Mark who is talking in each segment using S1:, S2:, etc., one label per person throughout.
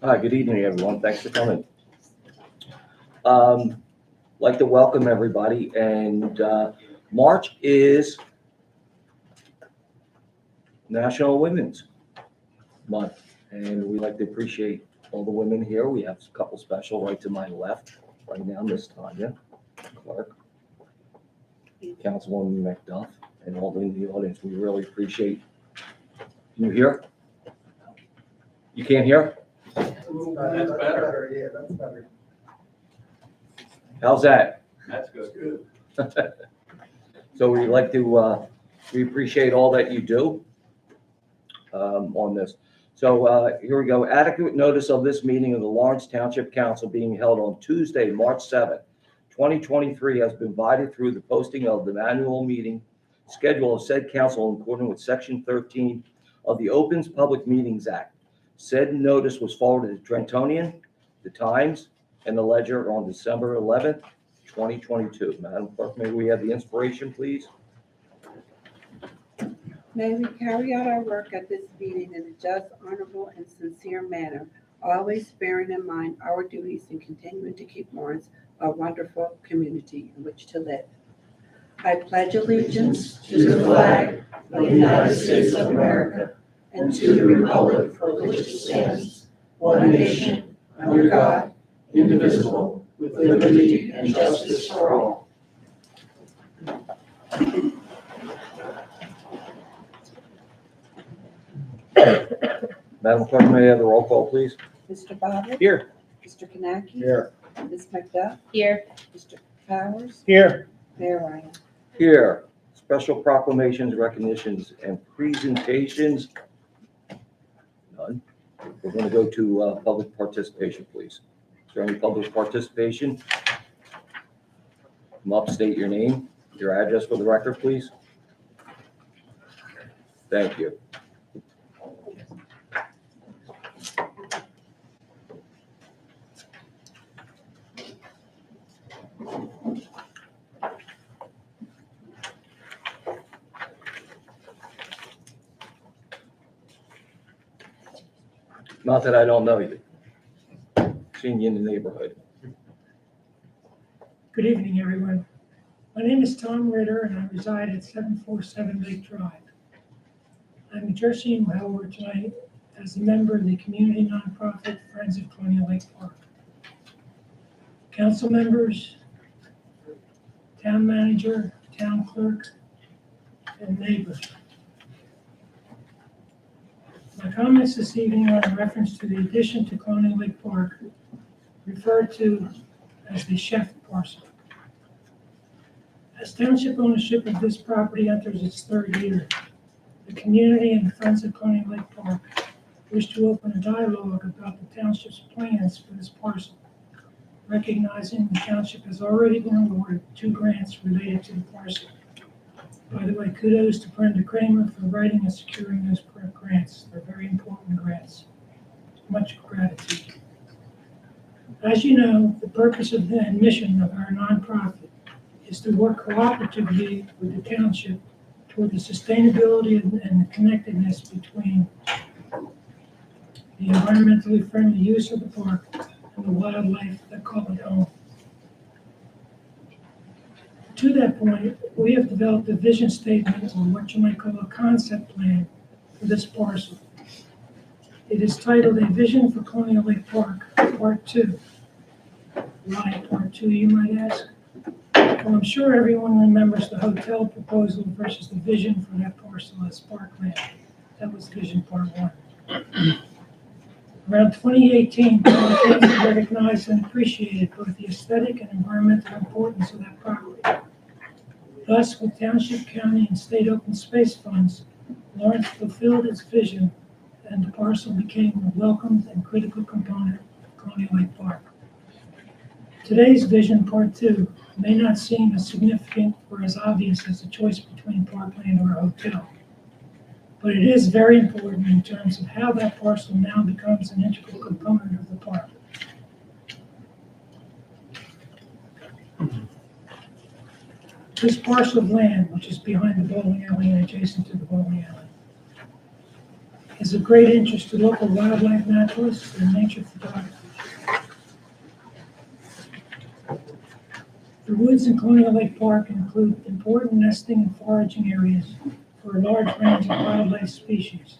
S1: Hi, good evening, everyone. Thanks for coming. Like to welcome everybody, and March is National Women's Month, and we like to appreciate all the women here. We have a couple special right to my left right now, Miss Tanya Clark, Councilwoman McDuff, and all in the audience. We really appreciate you here. You can't hear?
S2: That's better. Yeah, that's better.
S1: How's that?
S2: That's good.
S1: So we like to, we appreciate all that you do on this. So here we go. Adequate notice of this meeting of the Lawrence Township Council being held on Tuesday, March 7th, 2023 has been provided through the posting of the annual meeting schedule of said council in accordance with Section 13 of the Opens Public Meetings Act. Said notice was forwarded to Trentonian, the Times, and the Ledger on December 11th, 2022. Madam Clerk, may we have the inspiration, please?
S3: May we carry out our work at this meeting in a just, honorable, and sincere manner, always bearing in mind our duties and continuing to keep Lawrence a wonderful community in which to live. I pledge allegiance
S4: to the flag of the United States of America and to the republic for which it stands, one nation, under God, indivisible, with liberty and justice for all.
S1: Madam Clerk, may I have the roll call, please?
S3: Mr. Bobbitt.
S1: Here.
S3: Mr. Kanaki.
S1: Here.
S3: Ms. McDuff.
S5: Here.
S3: Mr. Powers.
S1: Here.
S3: Mayor Ryan.
S1: Here. Special proclamations, recognitions, and presentations. None. We're going to go to public participation, please. Is there any public participation? Come up, state your name, your address for the record, please. Thank you. Not that I don't know you. Seen you in the neighborhood.
S6: Good evening, everyone. My name is Tom Ritter, and I reside at 747 Lake Drive. I'm addressing you, however, tonight as a member of the community nonprofit Friends of Colonial Lake Park. Council members, town manager, town clerk, and neighbors. My comments this evening are in reference to the addition to Colonial Lake Park, referred to as the Chef parcel. As township ownership of this property enters its third year, the community and the Friends of Colonial Lake Park wish to open a dialogue about the township's plans for this parcel, recognizing the township has already been awarded 2 grants related to the parcel. By the way, kudos to Brenda Kramer for writing and securing those grants. They're very important grants. Much gratitude. As you know, the purpose of the mission of our nonprofit is to work cooperatively with the township toward the sustainability and the connectedness between the environmentally friendly use of the park and the wildlife that call it home. To that point, we have developed a vision statement, or what you might call a concept plan, for this parcel. It is titled A Vision for Colonial Lake Park, Part 2. Why Part 2, you might ask? Well, I'm sure everyone remembers the hotel proposal versus the vision for that parcel as parkland. That was Vision Part 1. Around 2018, Colonial Council recognized and appreciated both the aesthetic and environmental importance of that property. Thus, with township, county, and state open space funds, Lawrence fulfilled its vision, and the parcel became a welcomed and critical component of Colonial Lake Park. Today's Vision Part 2 may not seem as significant or as obvious as the choice between parkland or a hotel, but it is very important in terms of how that parcel now becomes an integral component of the park. This parcel of land, which is behind the bowling alley and adjacent to the bowling alley, is of great interest to local wildlife naturalists and nature photographers. The woods in Colonial Lake Park include important nesting and foraging areas for a large range of wildlife species.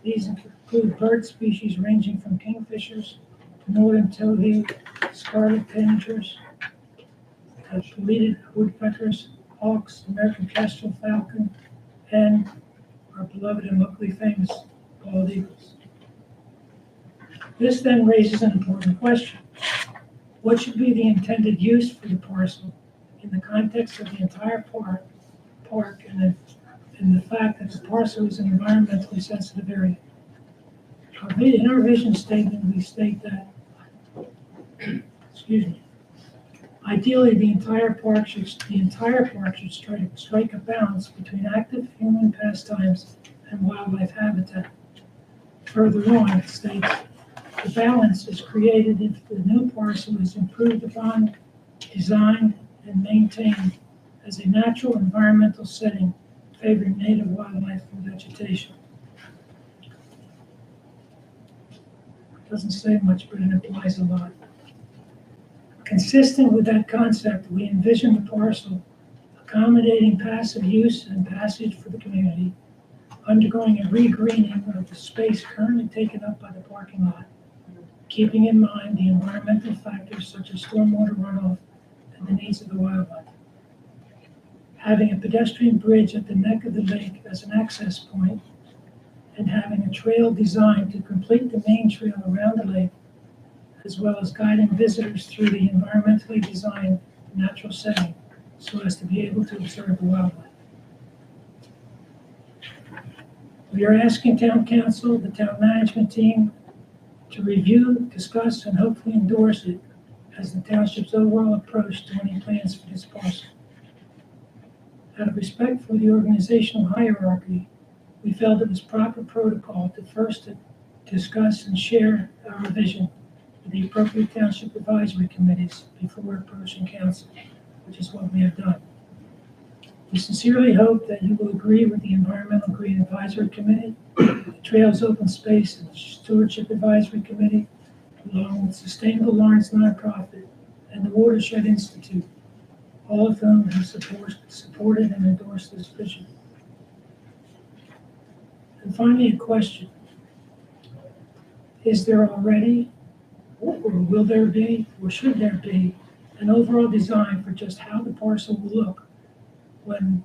S6: These include bird species ranging from kingfishers to northern towhee, scarlet tanagers, deleted woodpeckers, hawks, American kestrel falcon, and our beloved and locally famous bald eagles. This then raises an important question. What should be the intended use for the parcel in the context of the entire park and the fact that the parcel is an environmentally sensitive area? In our vision statement, we state that, excuse me, ideally, the entire park should strike a balance between active human pastimes and wildlife habitat. Further on, it states, the balance is created if the new parcel is improved upon, designed, and maintained as a natural environmental setting favoring native wildlife and vegetation. It doesn't say much, but it implies a lot. Consistent with that concept, we envision the parcel accommodating passive use and passage for the community, undergoing a re-greening of the space currently taken up by the parking lot, keeping in mind the environmental factors such as stormwater runoff and the needs of the wildlife. Having a pedestrian bridge at the neck of the lake as an access point, and having a trail designed to complete the main trail around the lake, as well as guiding visitors through the environmentally designed natural setting so as to be able to observe the wildlife. We are asking Town Council, the Town Management Team, to review, discuss, and hopefully endorse it as the Township's overall approach to any plans for this parcel. Out of respect for the organizational hierarchy, we felt it was proper protocol to first discuss and share our vision with the appropriate Township advisory committees before approaching Council, which is what we have done. We sincerely hope that you will agree with the Environmental Green Advisory Committee, the Trails Open Space and Stewardship Advisory Committee, along with Sustainable Lawrence Nonprofit and the Watershed Institute, all of whom have supported and endorsed this vision. And finally, a question. Is there already, or will there be, or should there be, an overall design for just how the parcel will look when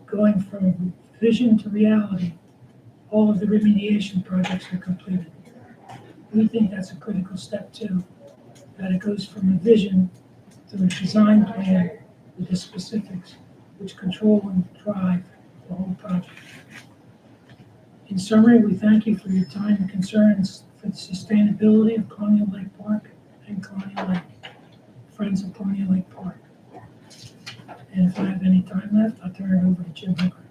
S6: going from vision to reality, all of the remediation projects are completed? We think that's a critical step too, that it goes from a vision to a design plan with the specifics, which control and drive the whole project. In summary, we thank you for your time and concerns for the sustainability of Colonial Lake Park and Colonial Lake, Friends of Colonial Lake Park. And if I have any time left, I'll turn it over to Jim Hooker.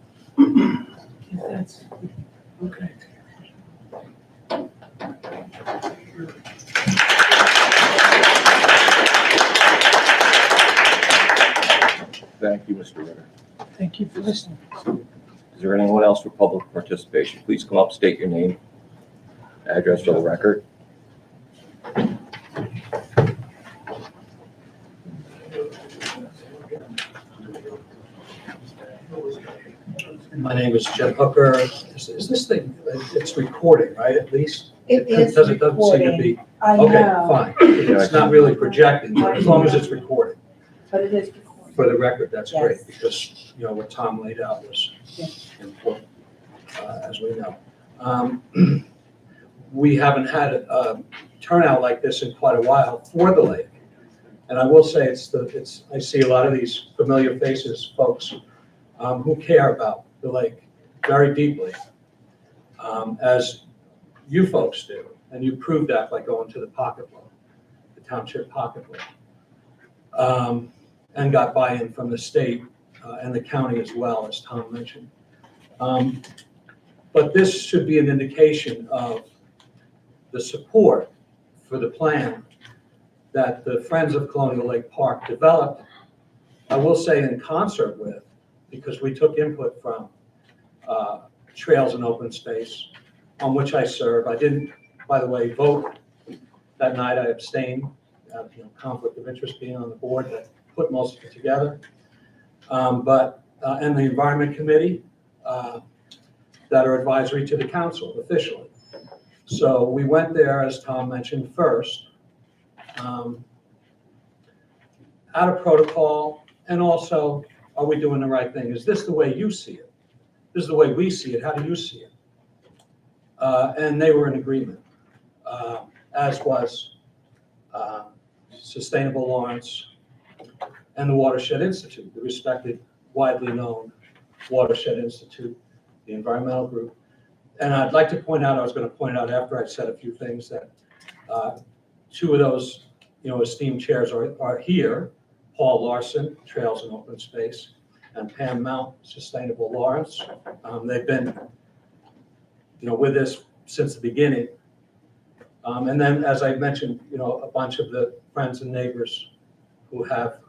S6: If that's okay.
S1: Thank you, Mr. Ritter.
S6: Thank you for listening.
S1: Is there anyone else for public participation? Please come up, state your name, address for the record.
S2: My name is Jim Hooker. Is this thing, it's recording, right, at least?
S3: It is
S2: Doesn't seem to
S3: recording.
S2: be.
S3: I
S2: Okay,
S3: know,
S2: fine. It's not really projecting, but as long as it's recording.
S3: but it is recording.
S2: For the record, that's great,
S3: Yes.
S2: because, you know, what Tom laid out was
S3: Yes.
S2: important, as we know. We haven't had a turnout like this in quite a while for the lake. And I will say I see a lot of these familiar faces, folks, who care about the lake very deeply, as you folks do. And you proved that by going to the pocketbook, the township pocketbook. And got buy-in from the state and the county as well, as Tom mentioned. But this should be an indication of the support for the plan that the Friends of Colonial Lake Park developed I will say in concert with, because we took input from Trails and Open Space, on which I serve. I didn't, by the way, vote that night. I abstained, conflict of interest being on the board that put most of it together. And the Environment Committee that are advisory to the council officially. So we went there, as Tom mentioned, first, out of protocol, and also, are we doing the right thing? Is this the way you see it? This is the way we see it. How do you see it? And they were in agreement, as was Sustainable Lawrence and the Watershed Institute, the respected, widely known Watershed Institute, the environmental group. And I'd like to point out, I was going to point out after I'd said a few things, that two of those, esteemed chairs are here. Paul Larson, Trails and Open Space, and Pam Mount, Sustainable Lawrence. They've been, with us since the beginning. And then, as I mentioned, a bunch of the friends and neighbors who have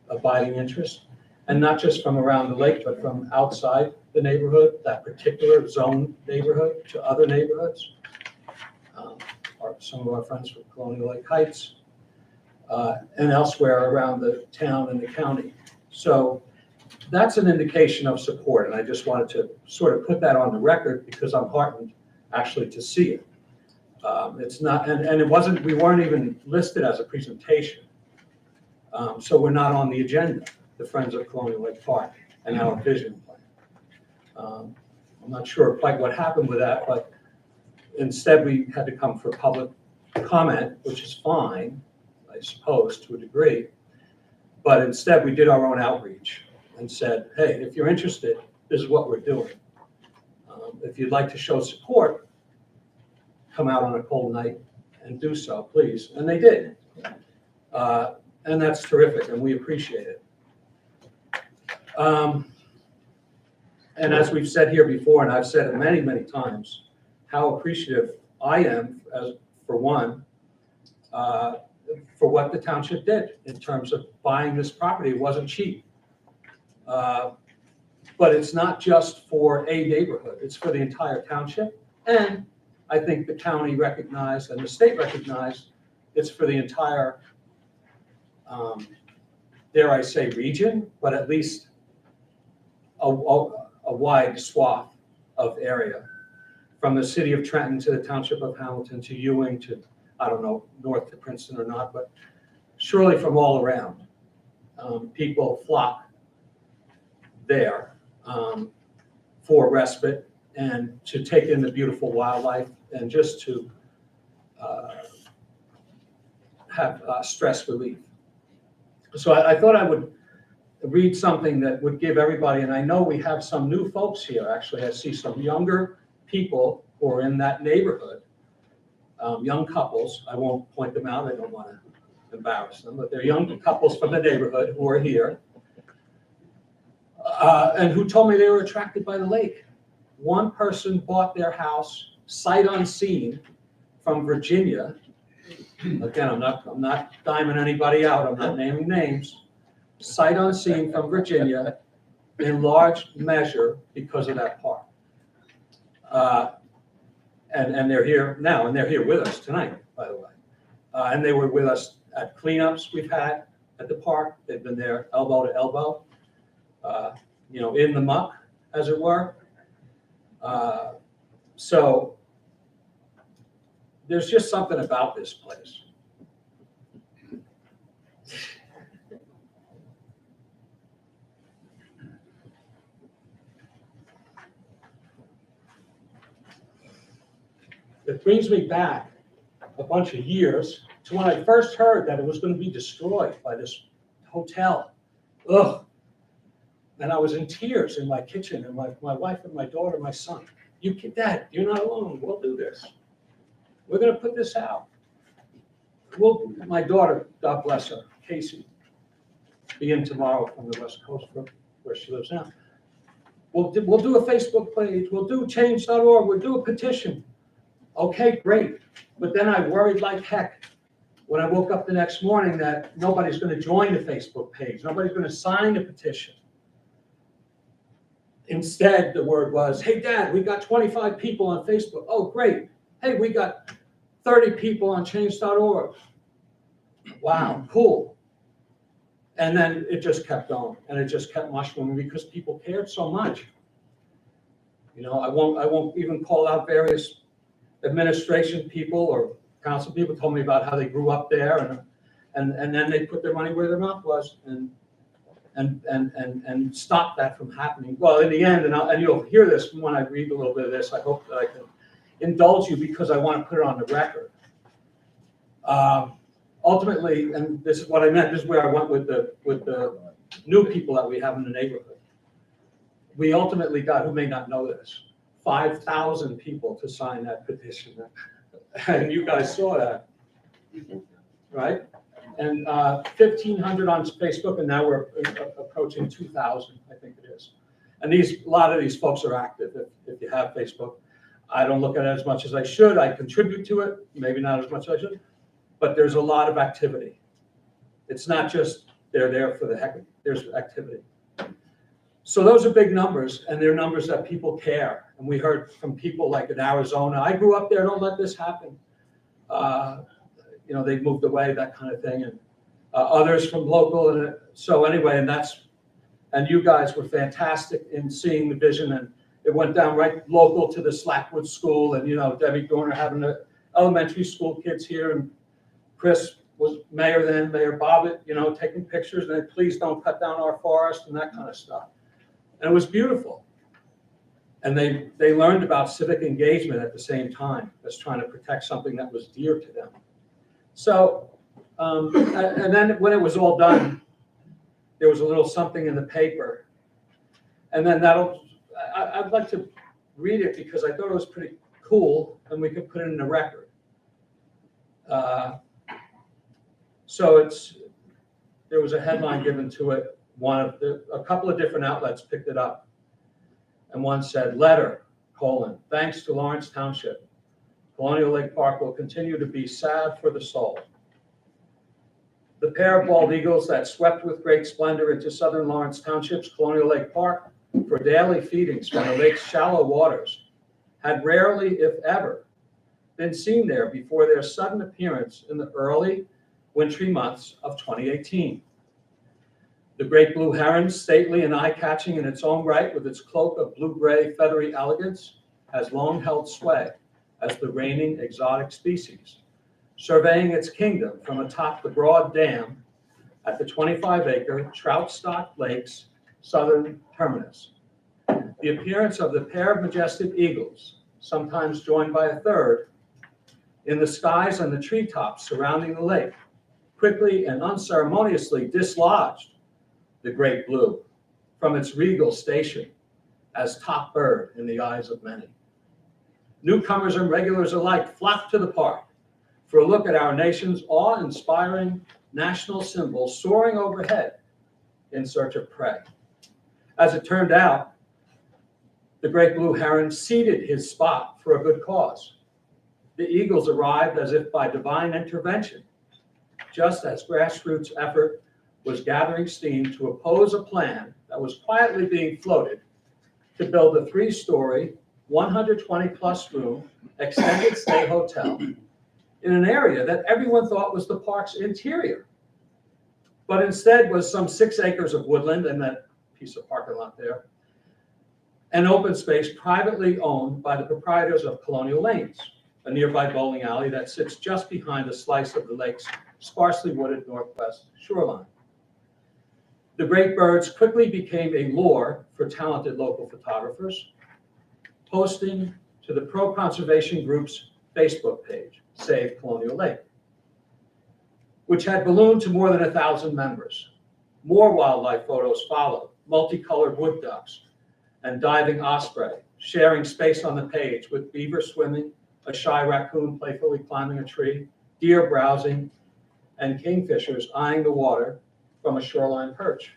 S2: abiding interest, and not just from around the lake, but from outside the neighborhood, that particular zone neighborhood, to other neighborhoods. Some of our friends from Colonial Lake Heights, and elsewhere around the town and the county. So that's an indication of support, and I just wanted to sort of put that on the record because I'm heartened actually to see it. It's not, and it wasn't, we weren't even listed as a presentation. So we're not on the agenda, the Friends of Colonial Lake Park and our vision plan. I'm not sure quite what happened with that, but instead we had to come for public comment, which is fine, I suppose, to a degree. But instead we did our own outreach and said, hey, if you're interested, this is what we're doing. If you'd like to show support, come out on a cold night and do so, please. And they did. And that's terrific, and we appreciate it. And as we've said here before, and I've said it many, many times, how appreciative I am, for one, for what the township did in terms of buying this property. It wasn't cheap. But it's not just for a neighborhood, it's for the entire township. And I think the county recognized and the state recognized it's for the entire, dare I say, region, but at least a wide swath of area, from the city of Trenton to the township of Hamilton to Ewing to, I don't know, north to Princeton or not, but surely from all around. People flock there for respite and to take in the beautiful wildlife and just to have stress relief. So I thought I would read something that would give everybody, and I know we have some new folks here, actually. I see some younger people who are in that neighborhood, young couples. I won't point them out, I don't want to embarrass them, but they're young couples from the neighborhood who are here, and who told me they were attracted by the lake. One person bought their house sight unseen from Virginia. Again, I'm not diming anybody out, I'm not naming names. Sight unseen from Virginia, in large measure because of that park. And they're here now, and they're here with us tonight, by the way. And they were with us at cleanups we've had at the park. They've been there elbow to elbow, in the muck, as it were. So there's just something about this place. It brings me back a bunch of years to when I first heard that it was going to be destroyed by this hotel. Ugh. And I was in tears in my kitchen, and my wife and my daughter, my son, Dad, you're not alone. We'll do this. We're going to put this out. My daughter, God bless her, Casey, be in tomorrow from the West Coast, where she lives now. We'll do a Facebook page. We'll do change.org. We'll do a petition. Okay, great. But then I worried like heck when I woke up the next morning that nobody's going to join the Facebook page, nobody's going to sign the petition. Instead, the word was, hey, Dad, we got 25 people on Facebook. Oh, great. Hey, we got 30 people on change.org. Wow, cool. And then it just kept going, and it just kept mushrooming because people cared so much. You know, I won't even call out various administration people or council people told me about how they grew up there, and then they put their money where their mouth was and stop that from happening. Well, in the end, and you'll hear this when I read a little bit of this. I hope that I can indulge you because I want to put it on the record. Ultimately, and this is what I meant. This is where I went with the new people that we have in the neighborhood. We ultimately got, who may not know this, 5,000 people to sign that petition, and you guys saw that, right? And 1,500 on Facebook, and now we're approaching 2,000, I think it is. And a lot of these folks are active. If you have Facebook, I don't look at it as much as I should. I contribute to it, maybe not as much as I should, but there's a lot of activity. It's not just they're there for the heck of it. There's activity. So those are big numbers, and they're numbers that people care. And we heard from people like in Arizona, I grew up there, don't let this happen. You know, they moved away, that kind of thing. And others from local. And so anyway, and you guys were fantastic in seeing the vision. And it went down right local to the Slackwood School. And, you know, Debbie Dorner having the elementary school kids here. And Chris was mayor then, Mayor Bobbitt, you know, taking pictures. And then, please don't cut down our forest and that kind of stuff. And it was beautiful. And they learned about civic engagement at the same time as trying to protect something that was dear to them. So, and then when it was all done, there was a little something in the paper. And then I'd like to read it because I thought it was pretty cool and we could put it in the record. So there was a headline given to it. A couple of different outlets picked it up. And one said, letter, thanks to Lawrence Township, Colonial Lake Park will continue to be sad for the soul. The pair of bald eagles that swept with great splendor into southern Lawrence Township's Colonial Lake Park for daily feedings from the lake's shallow waters had rarely, if ever, been seen there before their sudden appearance in the early wintry months of 2018. The great blue heron, stately and eye-catching in its own right with its cloak of blue-gray feathery elegance, has long held sway as the reigning exotic species, surveying its kingdom from atop the broad dam at the 25-acre trout-stocked lake's southern terminus. The appearance of the pair of majestic eagles, sometimes joined by a third, in the skies and the treetops surrounding the lake, quickly and unceremoniously dislodged the great blue from its regal station as top bird in the eyes of many. Newcomers and regulars alike flocked to the park for a look at our nation's awe-inspiring national symbol soaring overhead in search of prey. As it turned out, the great blue heron ceded his spot for a good cause. The eagles arrived as if by divine intervention, just as grassroots effort was gathering steam to oppose a plan that was quietly being floated to build a 3-story, 120-plus room extended stay hotel in an area that everyone thought was the park's interior, but instead was some 6 acres of woodland and that piece of parking lot there, and open space privately owned by the proprietors of Colonial Lanes, a nearby bowling alley that sits just behind a slice of the lake's sparsely wooded northwest shoreline. The great birds quickly became a lure for talented local photographers, posting to the pro-conservation group's Facebook page, Save Colonial Lake, which had ballooned to more than 1,000 members. More wildlife photos followed, multicolored wood ducks and diving osprey, sharing space on the page with beaver swimming, a shy raccoon playfully climbing a tree, deer browsing, and kingfishers eyeing the water from a shoreline perch.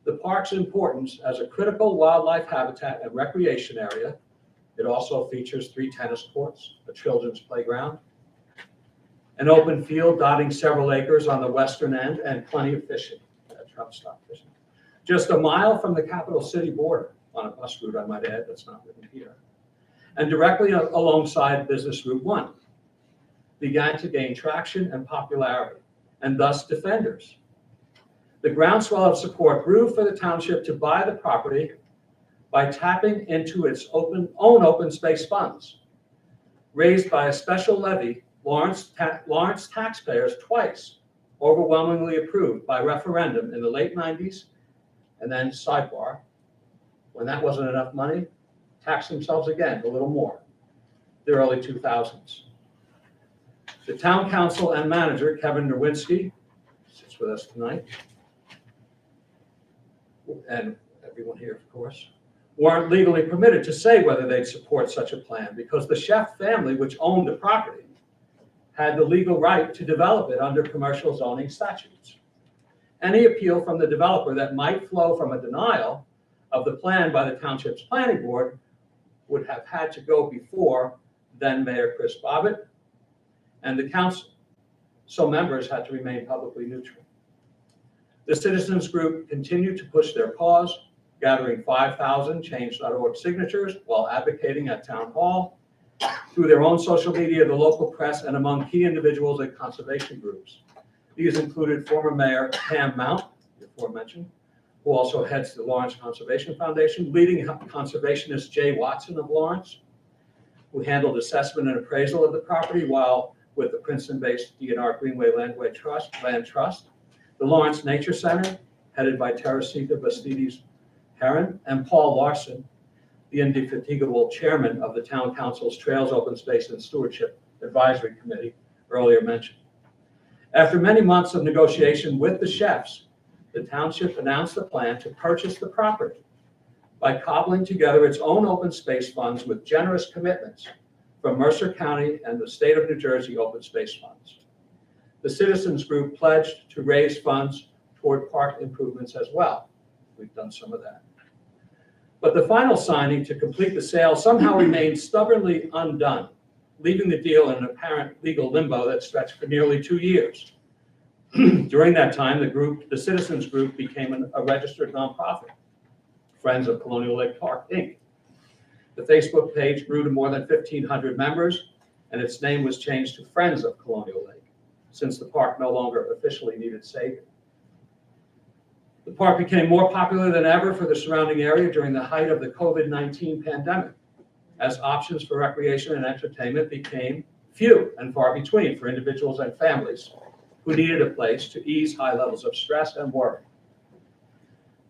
S2: The park's importance as a critical wildlife habitat and recreation area, it also features 3 tennis courts, a children's playground, an open field dotting several acres on the western end, and plenty of fishing, trout stock fishing. Just a mile from the capital city border, on a bus route, I might add, that's not written here, and directly alongside Business Route 1, began to gain traction and popularity, and thus defenders. The groundswell of support grew for the township to buy the property by tapping into its own open space funds, raised by a special levy Lawrence taxpayers twice overwhelmingly approved by referendum in the late 90s, and then sidebar, when that wasn't enough money, taxed themselves again a little more, the early 2000s. The town council and manager, Kevin Nowinski, sits with us tonight, and everyone here, of course, weren't legally permitted to say whether they'd support such a plan because the Sheff family, which owned the property, had the legal right to develop it under commercial zoning statutes. Any appeal from the developer that might flow from a denial of the plan by the township's planning board would have had to go before then Mayor Chris Bobbitt and the council, so members had to remain publicly neutral. The citizens group continued to push their cause, gathering 5,000 Change.org signatures while advocating at town hall, through their own social media, the local press, and among key individuals and conservation groups. These included former Mayor Pam Mount, the aforementioned, who also heads the Lawrence Conservation Foundation, leading conservationist Jay Watson of Lawrence, who handled assessment and appraisal of the property while with the Princeton-based DNR Greenway Land Trust, the Lawrence Nature Center, headed by Teresita Bastides Heron, and Paul Larson, the indefatigable chairman of the town council's Trails, Open Space, and Stewardship Advisory Committee, earlier mentioned. After many months of negotiation with the Sheffs, the township announced a plan to purchase the property by cobbling together its own open space funds with generous commitments from Mercer County and the state of New Jersey open space funds. The citizens group pledged to raise funds toward park improvements as well. We've done some of that. But the final signing to complete the sale somehow remained stubbornly undone, leaving the deal in an apparent legal limbo that stretched for nearly 2 years. During that time, the citizens group became a registered nonprofit, Friends of Colonial Lake Park, Inc. The Facebook page grew to more than 1,500 members, and its name was changed to Friends of Colonial Lake, since the park no longer officially needed saving. The park became more popular than ever for the surrounding area during the height of the COVID-19 pandemic, as options for recreation and entertainment became few and far between for individuals and families who needed a place to ease high levels of stress and worry.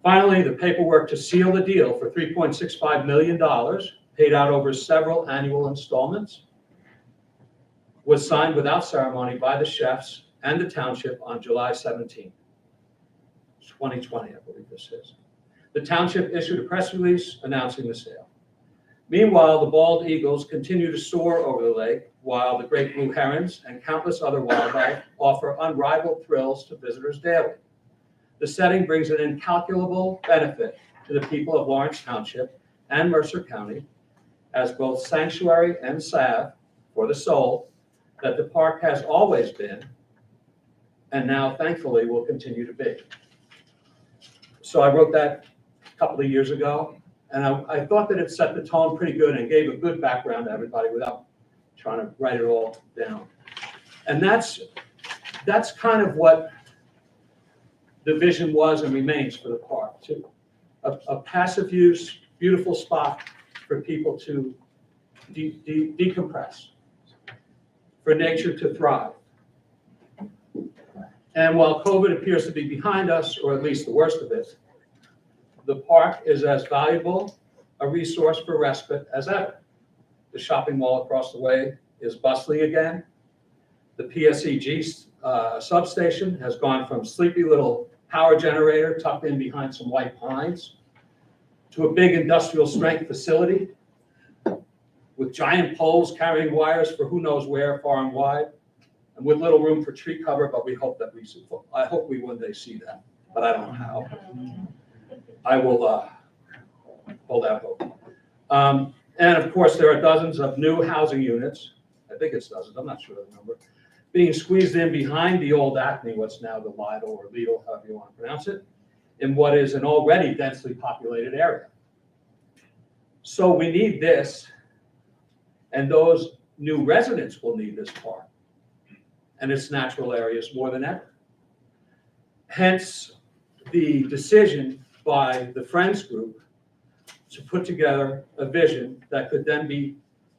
S2: Finally, the paperwork to seal the deal for $3.65 million, paid out over several annual installments, was signed without ceremony by the Sheffs and the township on July 17, 2020, I believe this is. The township issued a press release announcing the sale. Meanwhile, the bald eagles continue to soar over the lake, while the great blue herons and countless other wildlife offer unrivaled thrills to visitors daily. The setting brings an incalculable benefit to the people of Lawrence Township and Mercer County as both sanctuary and salve for the soul that the park has always been, and now thankfully will continue to be. So I wrote that a couple of years ago, and I thought that it set the tone pretty good and gave a good background to everybody without trying to write it all down. And that's kind of what the vision was and remains for the park too. A passive use, beautiful spot for people to decompress, for nature to thrive. And while COVID appears to be behind us, or at least the worst of it, the park is as valuable a resource for respite as ever. The shopping mall across the way is bustling again. The PSEG substation has gone from sleepy little power generator tucked in behind some white pines to a big industrial strength facility with giant poles carrying wires for who knows where, far and wide, and with little room for tree cover, but I hope we one day see that, but I don't know how. I will hold out hope. And of course, there are dozens of new housing units, I think it's dozens, I'm not sure of the number, being squeezed in behind the old Acme, what's now the Lidl or Lidl, however you want to pronounce it, in what is an already densely populated area. So we need this, and those new residents will need this park and its natural areas more than ever. Hence, the decision by the Friends Group to put together a vision that could then be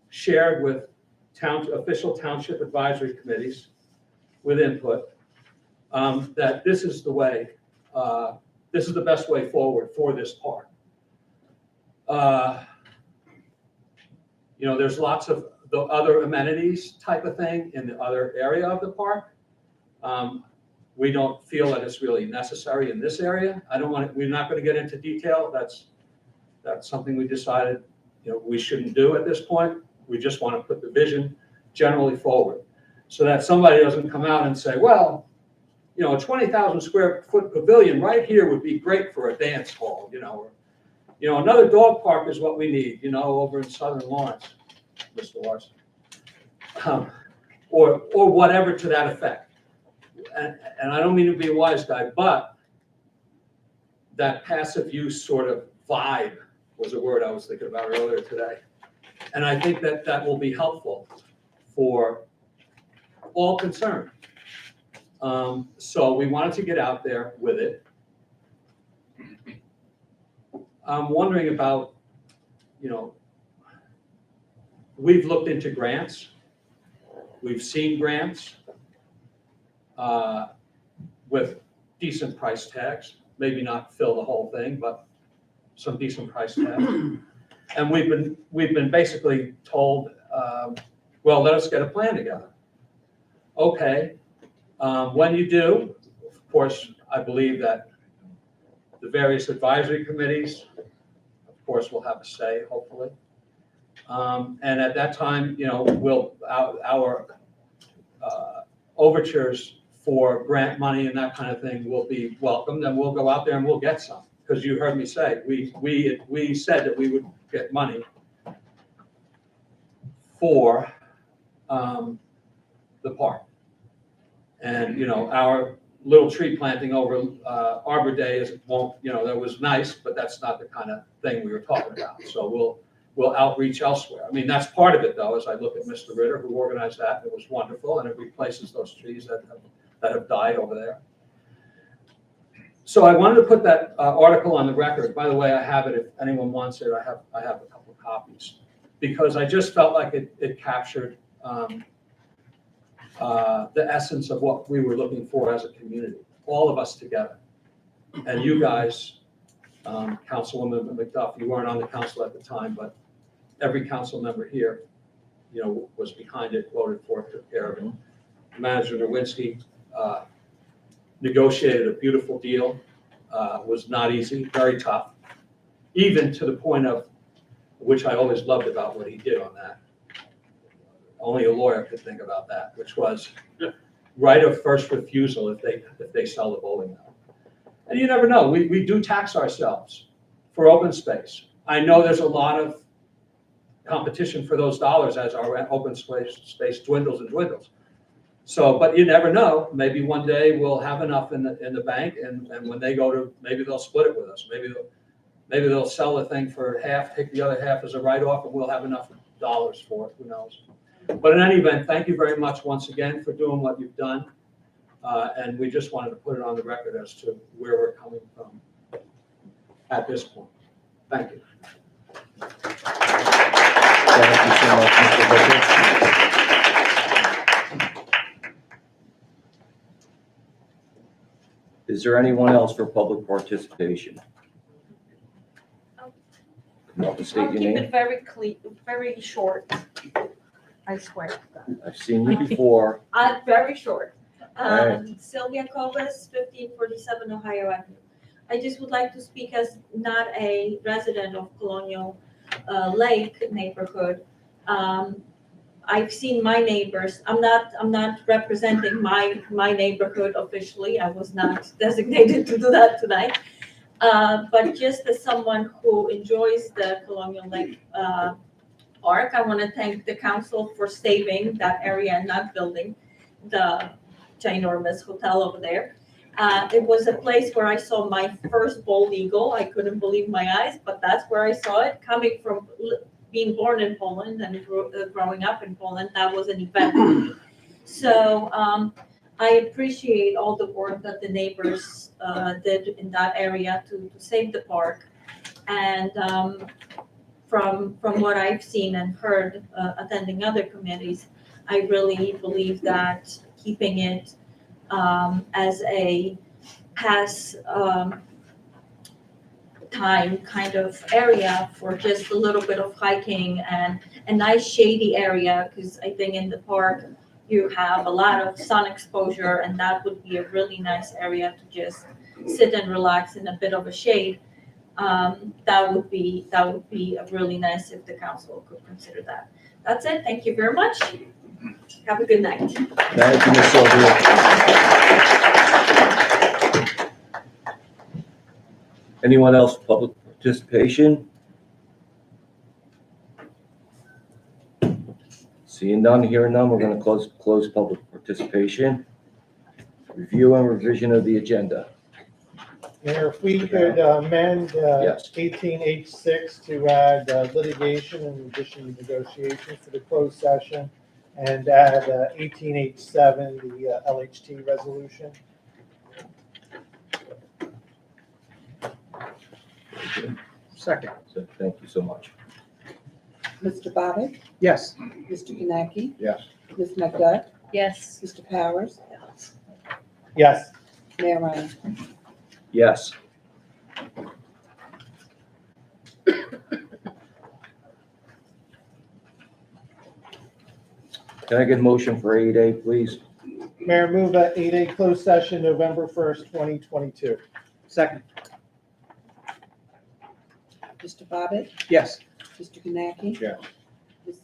S2: shared with official township advisory committees with input, that this is the way, this is the best way forward for this park. There's lots of the other amenities type of thing in the other area of the park. We don't feel that it's really necessary in this area. We're not going to get into detail. That's something we decided, we shouldn't do at this point. We just want to put the vision generally forward so that somebody doesn't come out and say, well, a 20,000 square foot pavilion right here would be great for a dance hall, or, another dog park is what we need, over in Southern Lawrence, Mr. Larson, or whatever to that effect. And I don't mean to be a wise guy, but that passive use sort of vibe was a word I was thinking about earlier today. And I think that will be helpful for all concerned. So we wanted to get out there with it. I'm wondering about, we've looked into grants. We've seen grants with decent price tags, maybe not fill the whole thing, but some decent price tags. And we've been basically told, well, let us get a plan together. Okay, when you do, of course, I believe that the various advisory committees, of course, will have a say, hopefully. And at that time, our overtures for grant money and that kind of thing will be welcomed, and we'll go out there and we'll get some. Because you heard me say, we said that we would get money for the park. And, our little tree planting over Arbor Day that was nice, but that's not the kind of thing we were talking about. So we'll outreach elsewhere. I mean, that's part of it, though, as I look at Mr. Ritter, who organized that. It was wonderful, and it replaces those trees that have died over there. So I wanted to put that article on the record. By the way, I have it. If anyone wants it, I have a couple of copies, because I just felt like it captured the essence of what we were looking for as a community, all of us together. And you guys, Councilwoman McDuff, you weren't on the council at the time, but every council member here, was behind it, voted for it, took care of it. Manager Nowinski negotiated a beautiful deal. Was not easy, very tough, even to the point of, which I always loved about what he did on that. Only a lawyer could think about that, which was right of first refusal if they sell the bowling alley. And you never know, we do tax ourselves for open space. I know there's a lot of competition for those dollars as our open space dwindles and dwindles. So, but you never know, maybe one day we'll have enough in the bank, and when they go to, maybe they'll split it with us. Maybe they'll sell the thing for half, take the other half as a write-off, and we'll have enough dollars for it, who knows. But in any event, thank you very much once again for doing what you've done. And we just wanted to put it on the record as to where we're coming from at this point. Thank you.
S1: Thank you so much, Mr. Vickers. Is there anyone else for public participation? Come up and state
S5: I'll
S1: your
S5: keep
S1: name.
S5: it very clear, very short, I swear.
S1: I've seen you before.
S5: Very short.
S1: Alright.
S5: Sylvia Cobus, 1547 Ohio Avenue. I just would like to speak as not a resident of Colonial Lake neighborhood. I've seen my neighbors. I'm not representing my neighborhood officially. I was not designated to do that tonight. But just as someone who enjoys the Colonial Lake Park, I want to thank the council for saving that area and not building. the ginormous hotel over there. It was a place where I saw my first bald eagle. I couldn't believe my eyes, but that's where I saw it. Coming from being born in Poland and growing up in Poland, that was an event. So I appreciate all the work that the neighbors did in that area to save the park. And from what I've seen and heard attending other committees, I really believe that keeping it as a pass time kind of area for just a little bit of hiking and a nice shady area, because I think in the park you have a lot of sun exposure, and that would be a really nice area to just sit and relax in a bit of a shade. That would be really nice if the council could consider that. That's it. Thank you very much. Have a good night.
S1: Thank you, Ms. Sylvia. Anyone else, public participation? Seeing none, hearing none, we're going to close public participation. Review and revision of the agenda.
S7: Mayor, if we could amend
S1: Yes.
S7: 18H6 to add litigation in addition to negotiations for the closed session, and add 18H7, the LHT resolution.
S2: Second.
S1: So, thank you so much.
S3: Mr. Bobbitt,
S2: Yes.
S3: Mr. Kanaki,
S1: Yes.
S3: Ms. McDuff,
S5: Yes.
S3: Mr. Powers,
S7: Yes.
S3: Mayor Ryan.
S1: Yes. Can I get a motion for 8A, please?
S7: Mayor, move 8A closed session November 1st, 2022.
S2: Second.
S3: Mr. Bobbitt,
S2: Yes.
S3: Mr. Kanaki.
S1: Yes.
S3: Ms.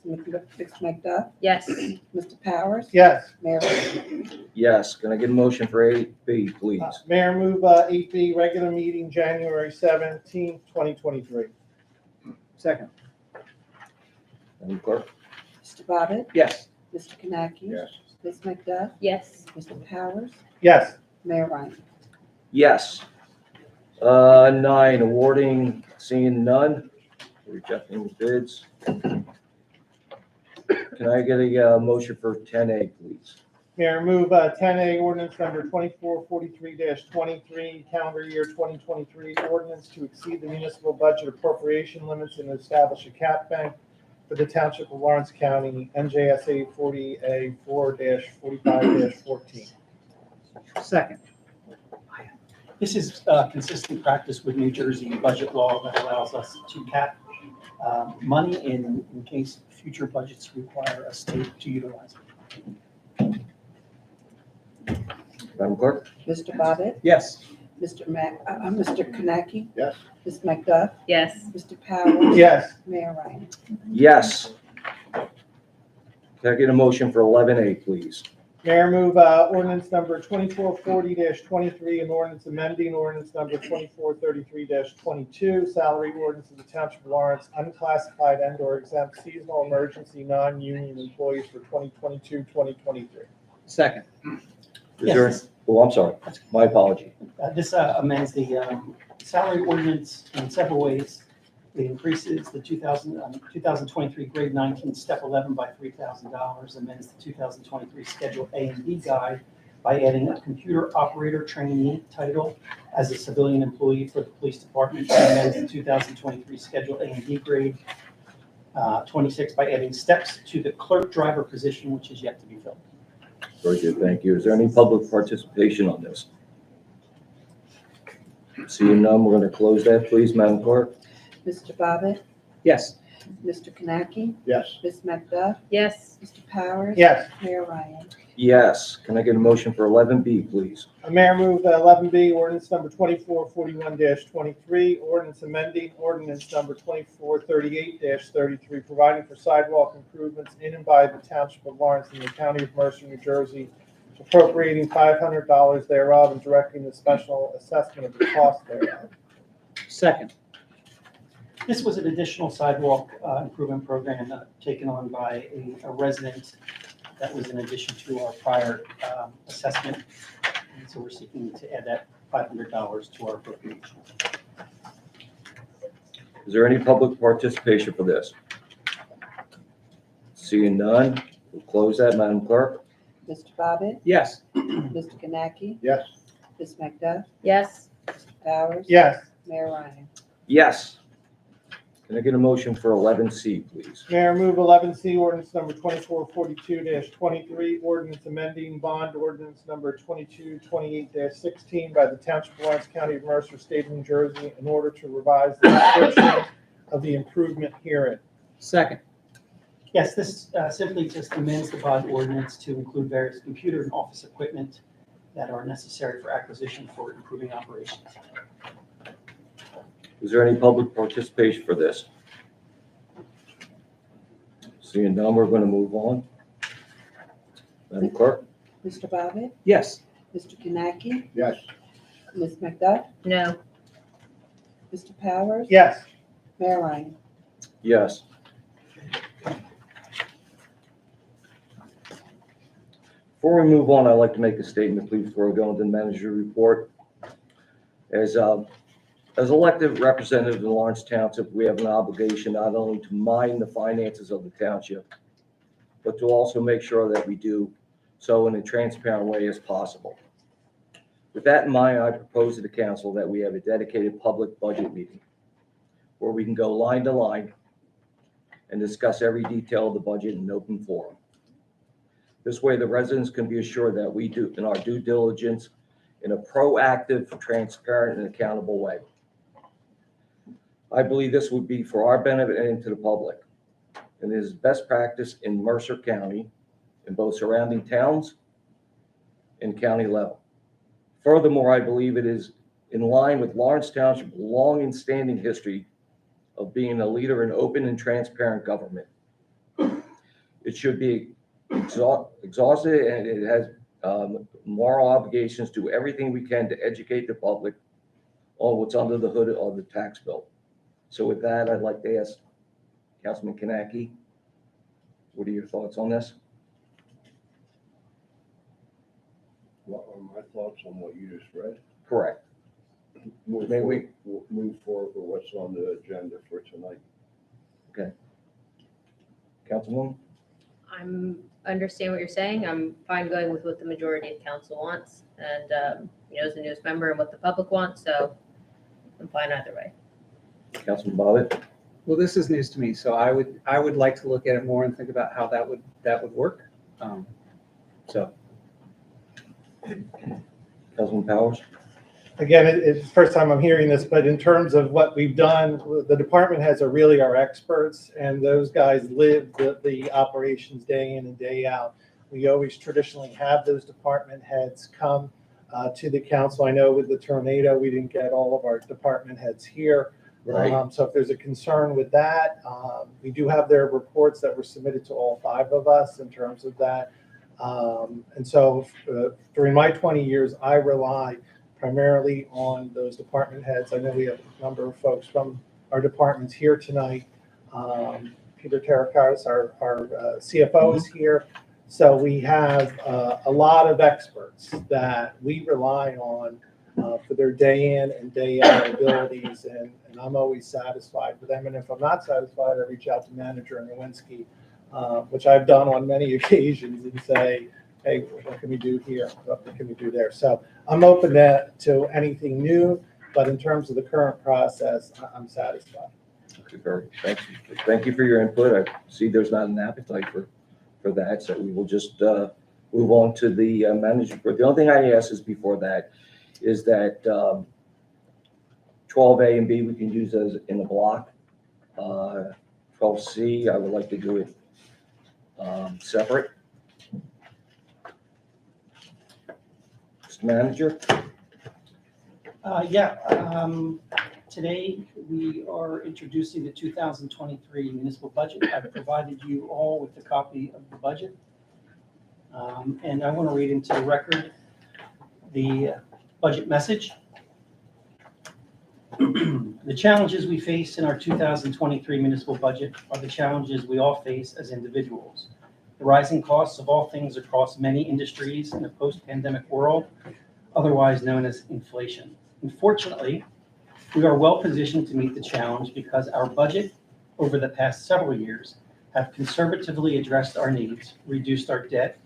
S3: McDuff,
S5: Yes.
S3: Mr. Powers,
S7: Yes.
S3: Mayor Ryan.
S1: Yes. Can I get a motion for 8B, please?
S7: Mayor, move 8B regular meeting January 17th, 2023.
S2: Second.
S1: Madam Clerk?
S3: Mr. Bobbitt,
S2: Yes.
S3: Mr. Kanaki. Ms. McDuff,
S5: Yes.
S3: Mr. Powers,
S7: Yes.
S3: Mayor Ryan.
S1: Yes. 9, awarding, seeing none, rejecting the bids. Can I get a motion for 10A, please?
S7: Mayor, move 10A ordinance number 2443-23, calendar year 2023 ordinance to exceed the municipal budget appropriation limits and establish a cap bank for the Township of Lawrence County, NJSA 40A4-45-14.
S2: Second.
S8: This is consistent practice with New Jersey budget law that allows us to cap money in case future budgets require us to utilize it.
S1: Madam Clerk?
S3: Mr. Bobbitt,
S2: Yes.
S3: Mr. Kanaki.
S1: Yes.
S3: Ms. McDuff,
S5: Yes.
S3: Mr. Powers.
S7: Yes.
S3: Mayor Ryan.
S1: Yes. Can I get a motion for 11A, please?
S7: Mayor, move ordinance number 2440-23, and ordinance amending ordinance number 2433-22, salary ordinance of the Township of Lawrence, unclassified and/or exempt seasonal emergency non-union employees for 2022-2023.
S2: Second.
S1: Is there,
S8: Yes.
S1: oh, I'm sorry. My apology.
S8: This amends the salary ordinance in several ways. It increases the 2023 grade 19 step 11 by $3,000, amends the 2023 schedule A and B guide by adding a computer operator trainee title as a civilian employee for the police department, and amends the 2023 schedule A and B grade 26 by adding steps to the clerk driver position, which is yet to be filled.
S1: Very good, thank you. Is there any public participation on this? Seeing none, we're going to close that, please, Madam Clerk?
S3: Mr. Bobbitt,
S2: Yes.
S3: Mr. Kanaki,
S1: Yes.
S3: Ms. McDuff,
S5: Yes.
S3: Mr. Powers.
S7: Yes.
S3: Mayor Ryan.
S1: Yes. Can I get a motion for 11B, please?
S7: Mayor, move 11B, ordinance number 2441-23, ordinance amending ordinance number 2438-33, providing for sidewalk improvements in and by the Township of Lawrence in the County of Mercer, New Jersey, appropriating $500 thereof and directing the special assessment of the cost thereof.
S2: Second.
S8: This was an additional sidewalk improvement program taken on by a resident That was in addition to our prior assessment. And so we're seeking to add that $500 to our appropriation.
S1: Is there any public participation for this? Seeing none, we'll close that, Madam Clerk.
S3: Mr. Bobbitt,
S2: Yes.
S3: Mr. Kanaki,
S7: Yes.
S3: Ms. McDuff,
S5: Yes.
S3: Mr. Powers.
S7: Yes.
S3: Mayor Ryan.
S1: Yes. Can I get a motion for 11C, please?
S7: Mayor, move 11C, ordinance number 2442-23, ordinance amending bond ordinance number 2228-16 by the Township of Lawrence, County of Mercer, State of New Jersey, in order to revise the description of the improvement herein.
S2: Second.
S8: Yes, this simply just amends the bond ordinance to include various computer and office equipment that are necessary for acquisition for improving operations.
S1: Is there any public participation for this? Seeing none, we're going to move on. Madam Clerk?
S3: Mr. Bobbitt,
S2: Yes.
S3: Mr. Kanaki,
S7: Yes.
S3: Ms. McDuff,
S5: No.
S3: Mr. Powers.
S7: Yes.
S3: Mayor Ryan.
S1: Yes. Before we move on, I'd like to make a statement, please, before we go into the manager report. As elected representatives in Lawrence Township, we have an obligation not only to mind the finances of the township, but to also make sure that we do so in a transparent way as possible. With that in mind, I propose to the council that we have a dedicated public budget meeting where we can go line to line and discuss every detail of the budget in an open forum. This way, the residents can be assured that we do in our due diligence in a proactive, transparent, and accountable way. I believe this would be for our benefit and to the public, and it is best practice in Mercer County, in both surrounding towns and county level. Furthermore, I believe it is in line with Lawrence Township's long and standing history of being a leader in open and transparent government. It should be exhausted, and it has moral obligations to do everything we can to educate the public on what's under the hood of the tax bill. So with that, I'd like to ask Councilman Kanaki, what are your thoughts on this?
S9: What are my thoughts on what you just read?
S1: Correct.
S9: Move
S1: May
S9: forward, move forward with what's on the agenda for tonight.
S1: Councilwoman?
S10: Understand what you're saying. I'm fine going with what the majority of council wants and, as a newest member and what the public wants, so I'm fine either way.
S1: Councilman Bobbitt?
S11: Well, this is news to me, so I would like to look at it more and think about how that would work. So.
S1: Councilman Powers?
S7: Again, it's the first time I'm hearing this, but in terms of what we've done, the department heads are really our experts, and those guys live the operations day in and day out. We always traditionally have those department heads come to the council. I know with the tornado, we didn't get all of our department heads here.
S1: Right.
S7: So if there's a concern with that, we do have their reports that were submitted to all 5 of us in terms of that. And so during my 20 years, I rely primarily on those department heads. I know we have a number of folks from our departments here tonight. Peter Terrakaris, our CFO, is here. So we have a lot of experts that we rely on for their day in and day out abilities, and I'm always satisfied with them. And if I'm not satisfied, I reach out to manager Nowinski, which I've done on many occasions, and say, hey, what can we do here? What can we do there? So I'm open to anything new, but in terms of the current process, I'm satisfied.
S1: Okay, thank you for your input. I see there's not an appetite for that, so we will just move on to the manager report. The only thing I ask is before that is that 12A and B we can use as in a block. 12C, I would like to do it separate. Mr. Manager?
S8: Today, we are introducing the 2023 municipal budget. I've provided you all with a copy of the budget. And I want to read into the record the budget message. The challenges we face in our 2023 municipal budget are the challenges we all face as individuals. the rising costs of all things across many industries in a post-pandemic world, otherwise known as inflation. Unfortunately, we are well positioned to meet the challenge because our budget over the past several years have conservatively addressed our needs, reduced our debt,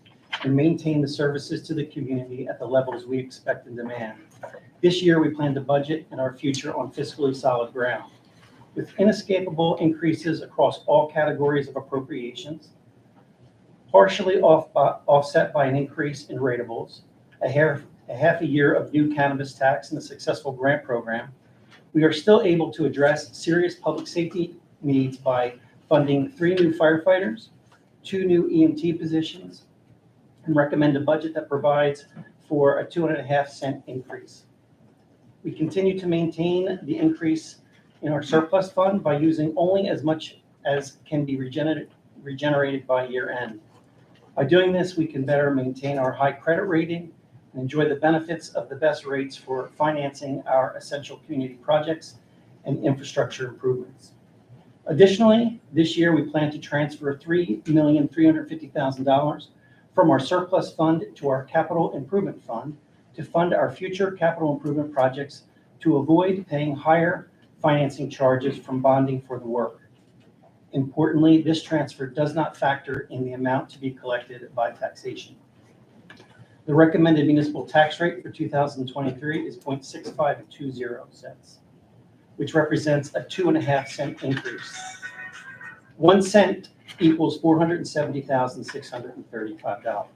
S8: and maintained the services to the community at the levels we expect and demand. This year, we plan to budget and our future on fiscally solid ground, with inescapable increases across all categories of appropriations, partially offset by an increase in ratables, a half a year of new cannabis tax and a successful grant program. We are still able to address serious public safety needs by funding 3 new firefighters, 2 new EMT positions, and recommend a budget that provides for a 2.5-cent increase. We continue to maintain the increase in our surplus fund by using only as much as can be regenerated by year end. By doing this, we can better maintain our high credit rating and enjoy the benefits of the best rates for financing our essential community projects and infrastructure improvements. Additionally, this year we plan to transfer $3,350,000 from our surplus fund to our capital improvement fund to fund our future capital improvement projects to avoid paying higher financing charges from bonding for the work. Importantly, this transfer does not factor in the amount to be collected by taxation. The recommended municipal tax rate for 2023 is 0.6520 which represents a 2.5-cent increase. 1 cent equals $470,635.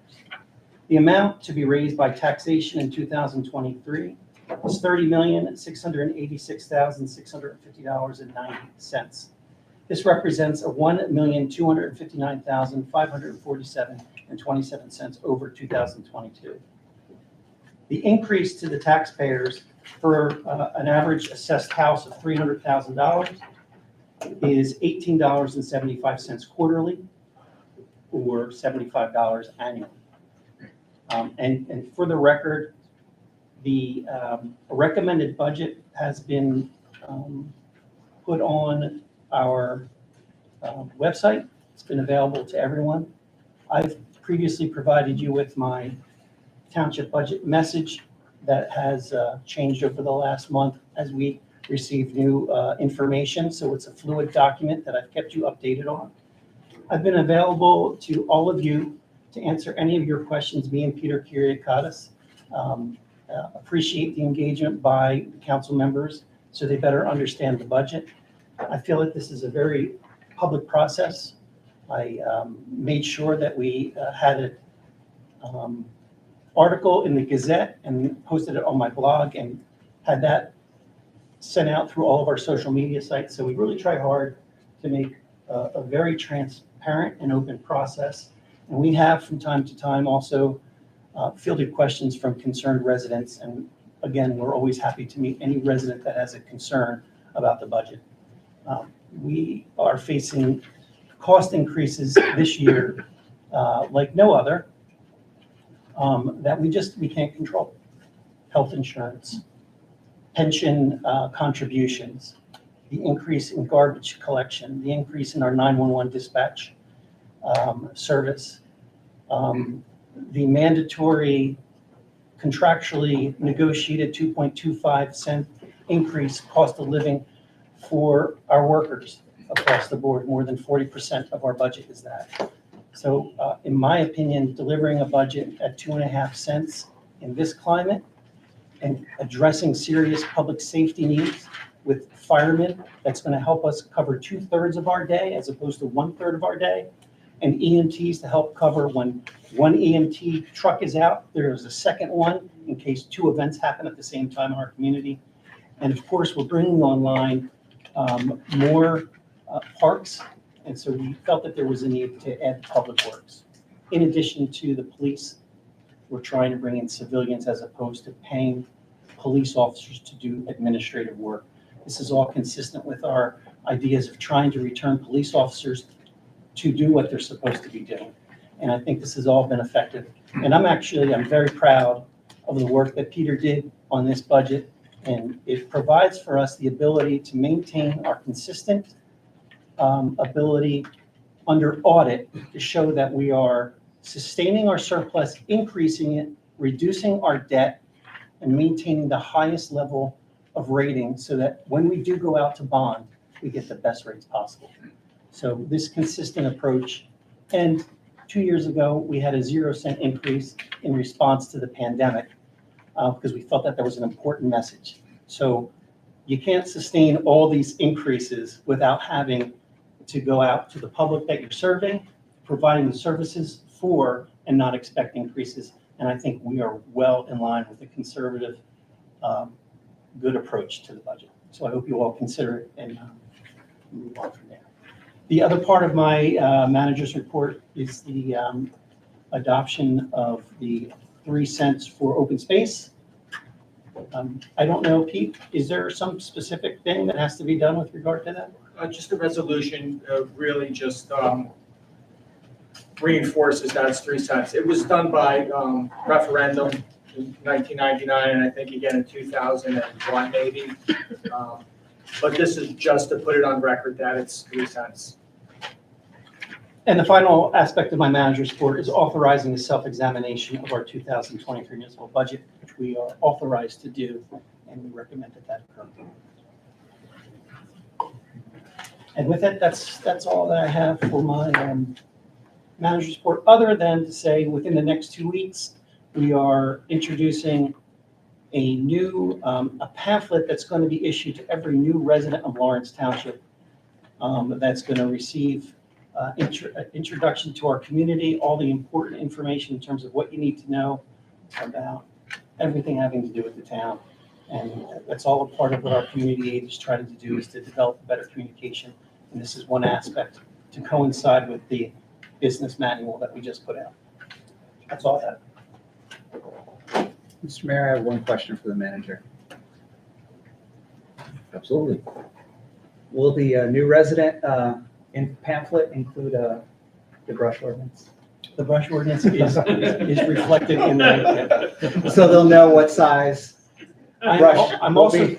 S8: The amount to be raised by taxation in 2023 is $30,686,650.90. This represents a $1,259,547.27 over 2022. The increase to the taxpayers for an average assessed house of $300,000 is $18.75 quarterly, or $75 annually. And for the record, the recommended budget has been put on our website. It's been available to everyone. I've previously provided you with my township budget message that has changed over the last month as we receive new information. So it's a fluid document that I've kept you updated on. I've been available to all of you to answer any of your questions, me and Peter Kyriakakis. Appreciate the engagement by the council members so they better understand the budget. I feel like this is a very public process. I made sure that we had an article in the Gazette and posted it on my blog and had that sent out through all of our social media sites. So we really try hard to make a very transparent and open process. And we have from time to time also fielded questions from concerned residents. And again, we're always happy to meet any resident that has a concern about the budget. We are facing cost increases this year like no other that we can't control. Health insurance, pension contributions, the increase in garbage collection, the increase in our 911 dispatch service, the mandatory contractually negotiated 2.25 cent increase cost of living for our workers across the board. More than 40% of our budget is that. So in my opinion, delivering a budget at 2.5 cents in this climate and addressing serious public safety needs with firemen, that's going to help us cover 2/3 of our day as opposed to 1/3 of our day, and EMTs to help cover when one EMT truck is out, there's a second one in case 2 events happen at the same time in our community. And of course, we're bringing online more parks, and so we felt that there was a need to add public works. In addition to the police, we're trying to bring in civilians as opposed to paying police officers to do administrative work. This is all consistent with our ideas of trying to return police officers to do what they're supposed to be doing. And I think this has all been effective. And I'm very proud of the work that Peter did on this budget. And it provides for us the ability to maintain our consistent ability under audit to show that we are sustaining our surplus, increasing it, reducing our debt, and maintaining the highest level of rating so that when we do go out to bond, we get the best rates possible. So this consistent approach, and 2 years ago, we had a 0 cent increase in response to the pandemic because we felt that there was an important message. So you can't sustain all these increases without having to go out to the public that you're serving, providing the services for, and not expect increases. And I think we are well in line with a conservative, good approach to the budget. So I hope you all consider it and move on from there. The other part of my manager's report is the adoption of the 3 cents for open space. I don't know, Pete, is there some specific thing that has to be done with regard to that?
S12: Just a resolution, really just reinforces that it's 3 cents. It was done by referendum in 1999, and I think again in 2001 maybe. But this is just to put it on record that it's 3 cents.
S8: And the final aspect of my manager's report is authorizing the self-examination of our 2023 municipal budget, which we are authorized to do, and we recommend that occur. And with it, that's all that I have for my manager's report, other than to say within the next 2 weeks, we are introducing a new a pamphlet that's going to be issued to every new resident of Lawrence Township that's going to receive introduction to our community, all the important information in terms of what you need to know about everything having to do with the town. And that's all a part of what our community aid is trying to do, is to develop better communication. And this is one aspect to coincide with the business manual that we just put out. That's all I have.
S11: Mr. Mayor, I have one question for the manager.
S1: Absolutely.
S11: Will the new resident in pamphlet include the brush ordinance?
S8: The brush ordinance is reflected in the.
S11: So they'll know what size brush.
S8: I'm also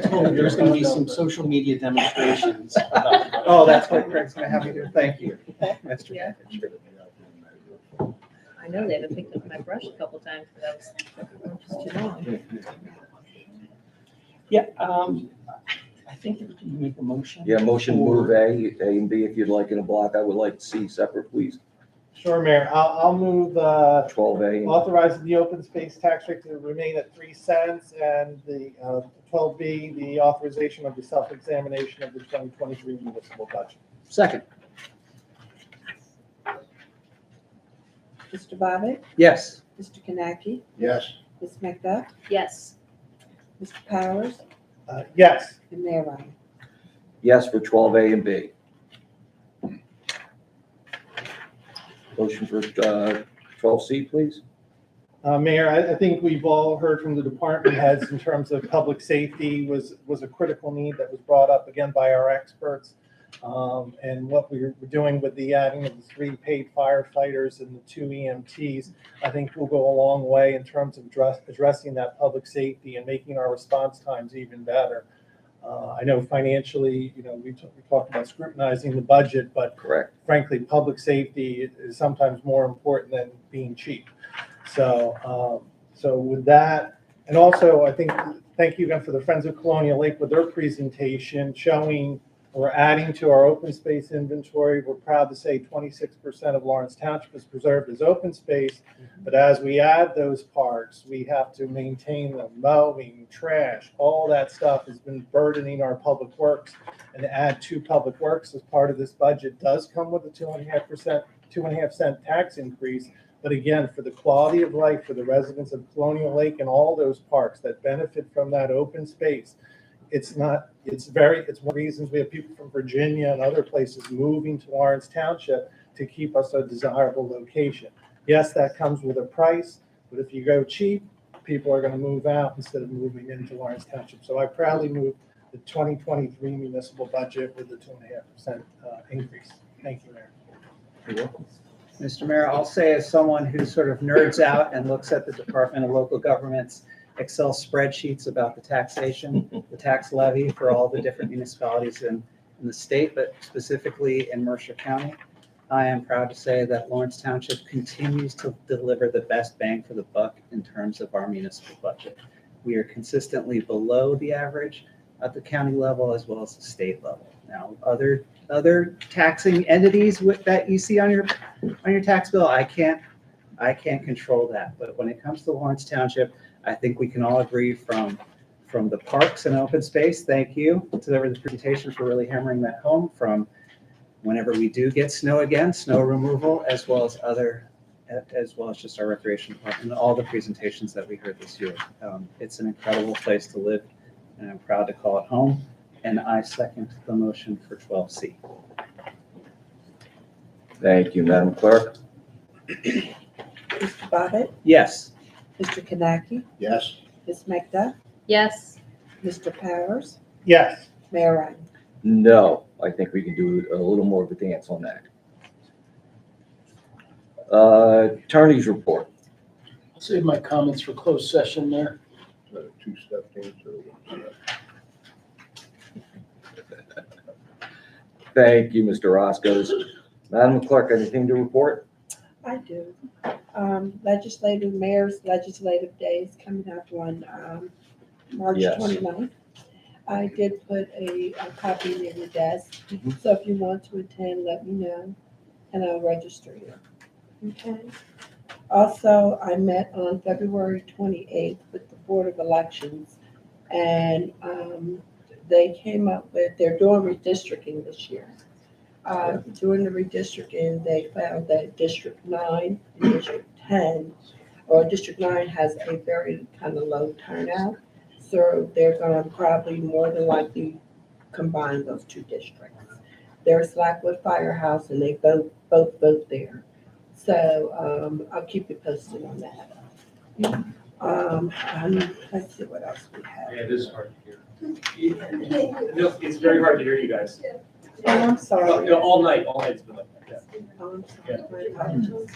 S8: told that there's going to be some social media demonstrations about.
S11: Oh, that's what Craig's going to have me do. Thank you, Mr.
S10: Yeah.
S11: Manager.
S10: I know they haven't picked up my brush a couple times, but that was just too long.
S8: Yeah, I think you can make a motion.
S1: Yeah, motion move A and B if you'd like in a block. I would like to see separate, please.
S7: Sure, Mayor. I'll move
S1: 12A. and-
S7: authorizing the open space tax rate to remain at 3 cents, and the 12B, the authorization of the self-examination of the 2023 municipal budget.
S11: Second.
S3: Mr. Bobbitt,
S11: Yes.
S3: Mr. Kanaki,
S9: Yes.
S3: Ms. McDuff,
S10: Yes.
S3: Mr. Powers,
S7: Yes.
S3: and Mayor Ryan.
S1: Yes for 12A and B. Motion for 12C, please.
S7: Mayor, I think we've all heard from the department heads in terms of public safety was a critical need that was brought up again by our experts. And what we're doing with the adding of the 3 paid firefighters and the 2 EMTs, I think will go a long way in terms of addressing that public safety and making our response times even better. I know financially, we talked about scrutinizing the budget, but
S1: Correct.
S7: frankly, public safety is sometimes more important than being cheap. So with that, and also I think, thank you again for the Friends of Colonial Lake with their presentation showing we're adding to our open space inventory. We're proud to say 26% of Lawrence Township is preserved as open space. But as we add those parks, we have to maintain the mowing, trash, all that stuff has been burdening our public works. And to add 2 public works as part of this budget does come with a 2.5 cent tax increase. But again, for the quality of life for the residents of Colonial Lake and all those parks that benefit from that open space, it's one of the reasons we have people from Virginia and other places moving to Lawrence Township to keep us a desirable location. Yes, that comes with a price, but if you go cheap, people are going to move out instead of moving into Lawrence Township. So I proudly move the 2023 municipal budget with the 2.5% increase. Thank you, Mayor.
S1: You're welcome.
S11: Mr. Mayor, I'll say as someone who sort of nerds out and looks at the Department of Local Government's Excel spreadsheets about the taxation, the tax levy for all the different municipalities in the state, but specifically in Mercer County. I am proud to say that Lawrence Township continues to deliver the best bang for the buck in terms of our municipal budget. We are consistently below the average at the county level as well as the state level. Now, other taxing entities that you see on your tax bill, I can't control that. But when it comes to Lawrence Township, I think we can all agree from the parks and open space, thank you to the presentation for really hammering that home, from whenever we do get snow again, snow removal, as well as just our recreation department, and all the presentations that we heard this year. It's an incredible place to live, and I'm proud to call it home. And I second the motion for 12C.
S1: Thank you, Madam Clerk.
S3: Mr. Bobbitt,
S11: Yes.
S3: Mr. Kanaki,
S9: Yes.
S3: Ms. Macduff,
S10: Yes.
S3: Mr. Powers,
S7: Yes.
S3: Mayor Ryan.
S1: No, I think we can do a little more of a dance on that. Attorney's report.
S4: I'll save my comments for closed session there.
S9: Is that a two-step dance or one step?
S1: Thank you, Mr. Roscoe. Madam Clerk, anything to report?
S3: I do. Mayor's legislative days coming up on March
S1: Yes.
S3: 29th. I did put a copy in your desk,
S1: Mhm.
S3: so if you want to attend, let me know, and I'll register you. Okay? Also, I met on February 28th with the Board of Elections, and they came up with, they're doing redistricting this year. During the redistricting, they found that District 9 and District 10, or District 9 has a very kind of low turnout. So they're gonna probably more than likely combine those two districts. There's Slackwood Firehouse and they both vote there. So, I'll keep you posted on that. Let's see what else we have.
S12: Yeah, it is hard to hear. No, it's very hard to hear you guys.
S3: Oh, I'm sorry.
S12: All night it's been like that.
S3: Oh, I'm sorry. My apologies.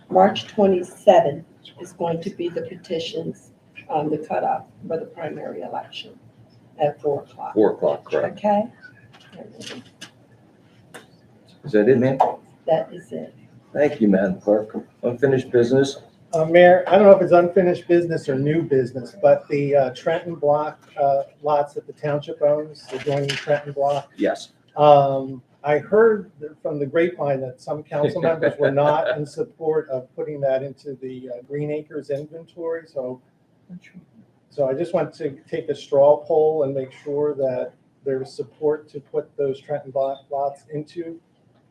S3: March 27th is going to be the petitions, the cutoff for the primary election at 4 o'clock.
S1: 4 o'clock, correct.
S3: Okay?
S1: Is that it, ma'am?
S3: That is it.
S1: Thank you, Madam Clerk. Unfinished business.
S7: Mayor, I don't know if it's unfinished business or new business, but the Trenton Block lots that the township owns, the adjoining Trenton Block.
S1: Yes.
S7: I heard from the grapevine that some council members were not in support of putting that into the Green Acres inventory. So I just want to take a straw poll and make sure that there's support to put those Trenton Block lots into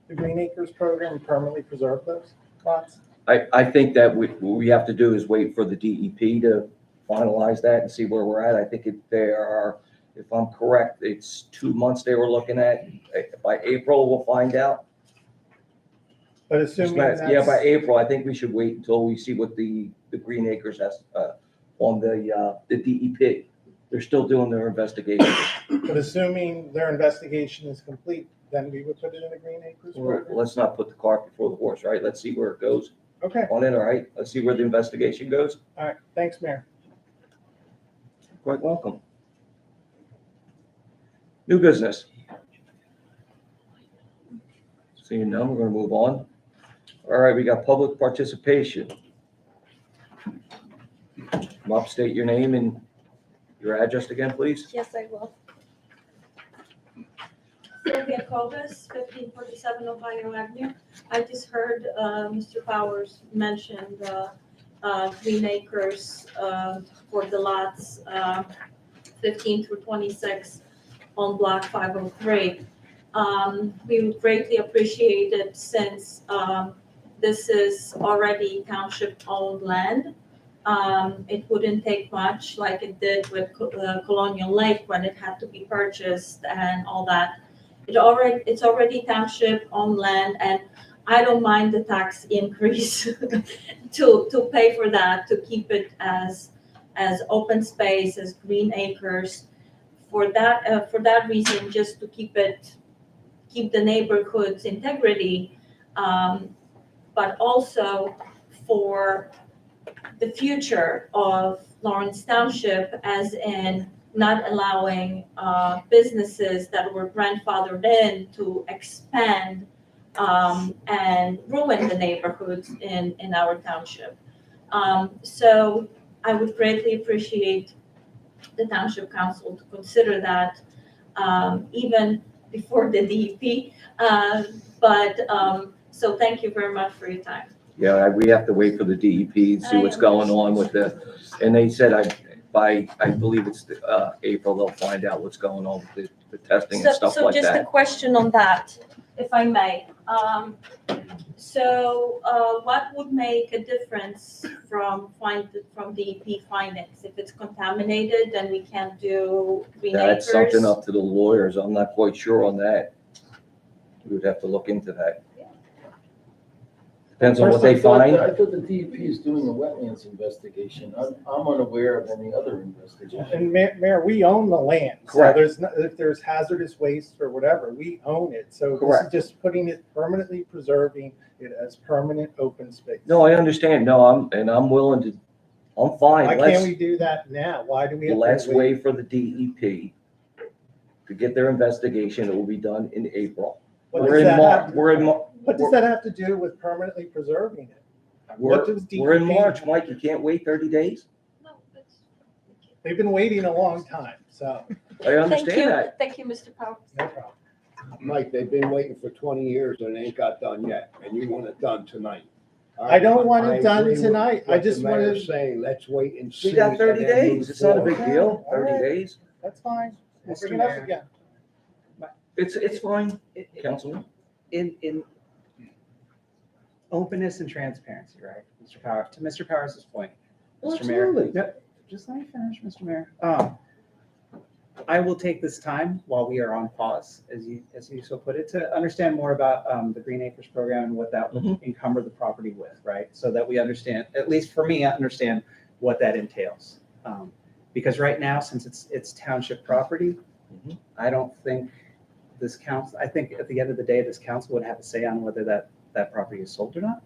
S7: the Green Acres program and permanently preserve those lots.
S1: I think that what we have to do is wait for the DEP to finalize that and see where we're at. I think if I'm correct, it's 2 months they were looking at. By April, we'll find out.
S7: But assuming that's.
S1: Yeah, by April, I think we should wait until we see what the Green Acres has on the DEP. They're still doing their investigation.
S7: But assuming their investigation is complete, then we would put it in the Green Acres program?
S1: Let's not put the cart before the horse, right? Let's see where it goes
S7: Okay,
S1: on it, all right? Let's see where the investigation goes.
S7: all right, thanks, Mayor.
S1: Quite welcome. New business. Seeing none, we're gonna move on. All right, we got public participation. Come up, state your name and your address again, please.
S5: Yes, I will. Sylvia Cobus, 1547 Ohio Avenue. I just heard Mr. Powers mention the Green Acres for the lots 15 through 26 on block 503. We would greatly appreciate it since this is already township-owned land. It wouldn't take much like it did with Colonial Lake when it had to be purchased and all that. It's already township-owned land, and I don't mind the tax increase to pay for that, to keep it as open space, as green acres. For that reason, just to keep the neighborhood's integrity, but also for the future of Lawrence Township, as in not allowing businesses that were grandfathered in to expand and ruin the neighborhoods in our township. So I would greatly appreciate the township council to consider that even before the DEP. So thank you very much for your time.
S1: Yeah, we have to wait for the DEP and see what's going on with and they said I believe it's April, they'll find out what's going on with the testing and stuff
S5: So
S1: like
S5: just a
S1: that.
S5: question on that, if I may. What would make a difference from DEP findings? If it's contaminated, then we can't do green acres?
S1: That's something up to the lawyers. I'm not quite sure on that. We would have to look into that. Depends on what they find.
S9: I thought the DEP is doing a wetlands investigation. I'm unaware of any other investigation.
S7: And Mayor, we own the land.
S1: Correct.
S7: So if there's hazardous waste or whatever, we own it. So this
S1: Correct.
S7: is just putting it, permanently preserving it as permanent open space.
S1: No, I understand. No, I'm willing to, I'm fine.
S7: Why can't we do that now? Why do we have to
S1: Let's wait for the DEP to get their investigation. It will be done in April.
S7: What
S1: We're
S7: does
S1: in
S7: that
S1: March.
S7: have-
S1: We're in,
S7: What does that have to do with permanently preserving it? What does
S1: we're in
S7: DEP
S1: March, Mike. You can't wait 30 days?
S5: No, it's-
S7: They've been waiting a long time, so
S1: I
S5: Thank
S1: understand
S5: you,
S1: that.
S5: thank you, Mr. Powers.
S7: no problem.
S9: Mike, they've been waiting for 20 years and it ain't got done yet, and you want it done tonight.
S7: I don't want it done
S9: agree with
S7: tonight. I
S9: what
S7: just
S9: the
S7: want
S9: mayor's
S7: to,
S9: saying, let's wait and see.
S1: We got 30
S9: and then move
S1: days. It's not a big
S9: forward.
S1: deal.
S7: All right.
S1: 30 days.
S7: that's fine. We'll
S11: Mr.
S7: bring it up
S11: Mayor.
S7: again.
S1: It's fine, Councilman.
S11: In openness and transparency, right, Mr. Powers, to Mr. Powers' point. Mr. Mayor.
S1: Absolutely.
S11: No, just let me finish, Mr. Mayor. I will take this time while we are on pause, as you so put it, to understand more about the Green Acres program and what that would encumber the property with, right? So that we understand, at least for me, I understand what that entails. Because right now, since it's township property, I don't think this council, I think at the end of the day, this council would have a say on whether that property is sold or not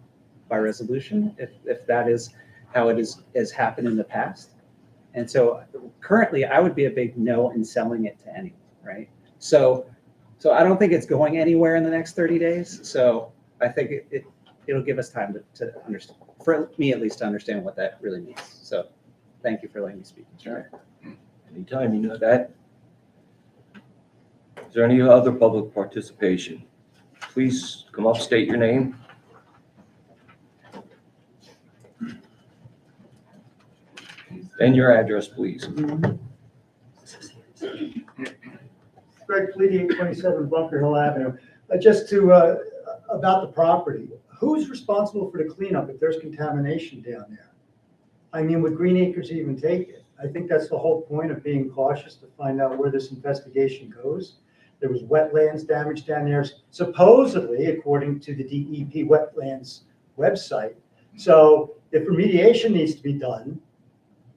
S11: by resolution, if that is how it has happened in the past. And so currently, I would be a big no in selling it to anyone, right? So I don't think it's going anywhere in the next 30 days. So I think it'll give us time to understand, for me at least, to understand what that really means. So thank you for letting me speak.
S1: Sure. Anytime, you know that. Is there any other public participation? Please come up, state your name. And your address, please.
S13: Greg Fleety, 27 Bunker Hill Avenue. Just about the property, who's responsible for the cleanup if there's contamination down there? I mean, would Green Acres even take it? I think that's the whole point of being cautious to find out where this investigation goes. There was wetlands damage down there, supposedly, according to the DEP wetlands website. So if remediation needs to be done,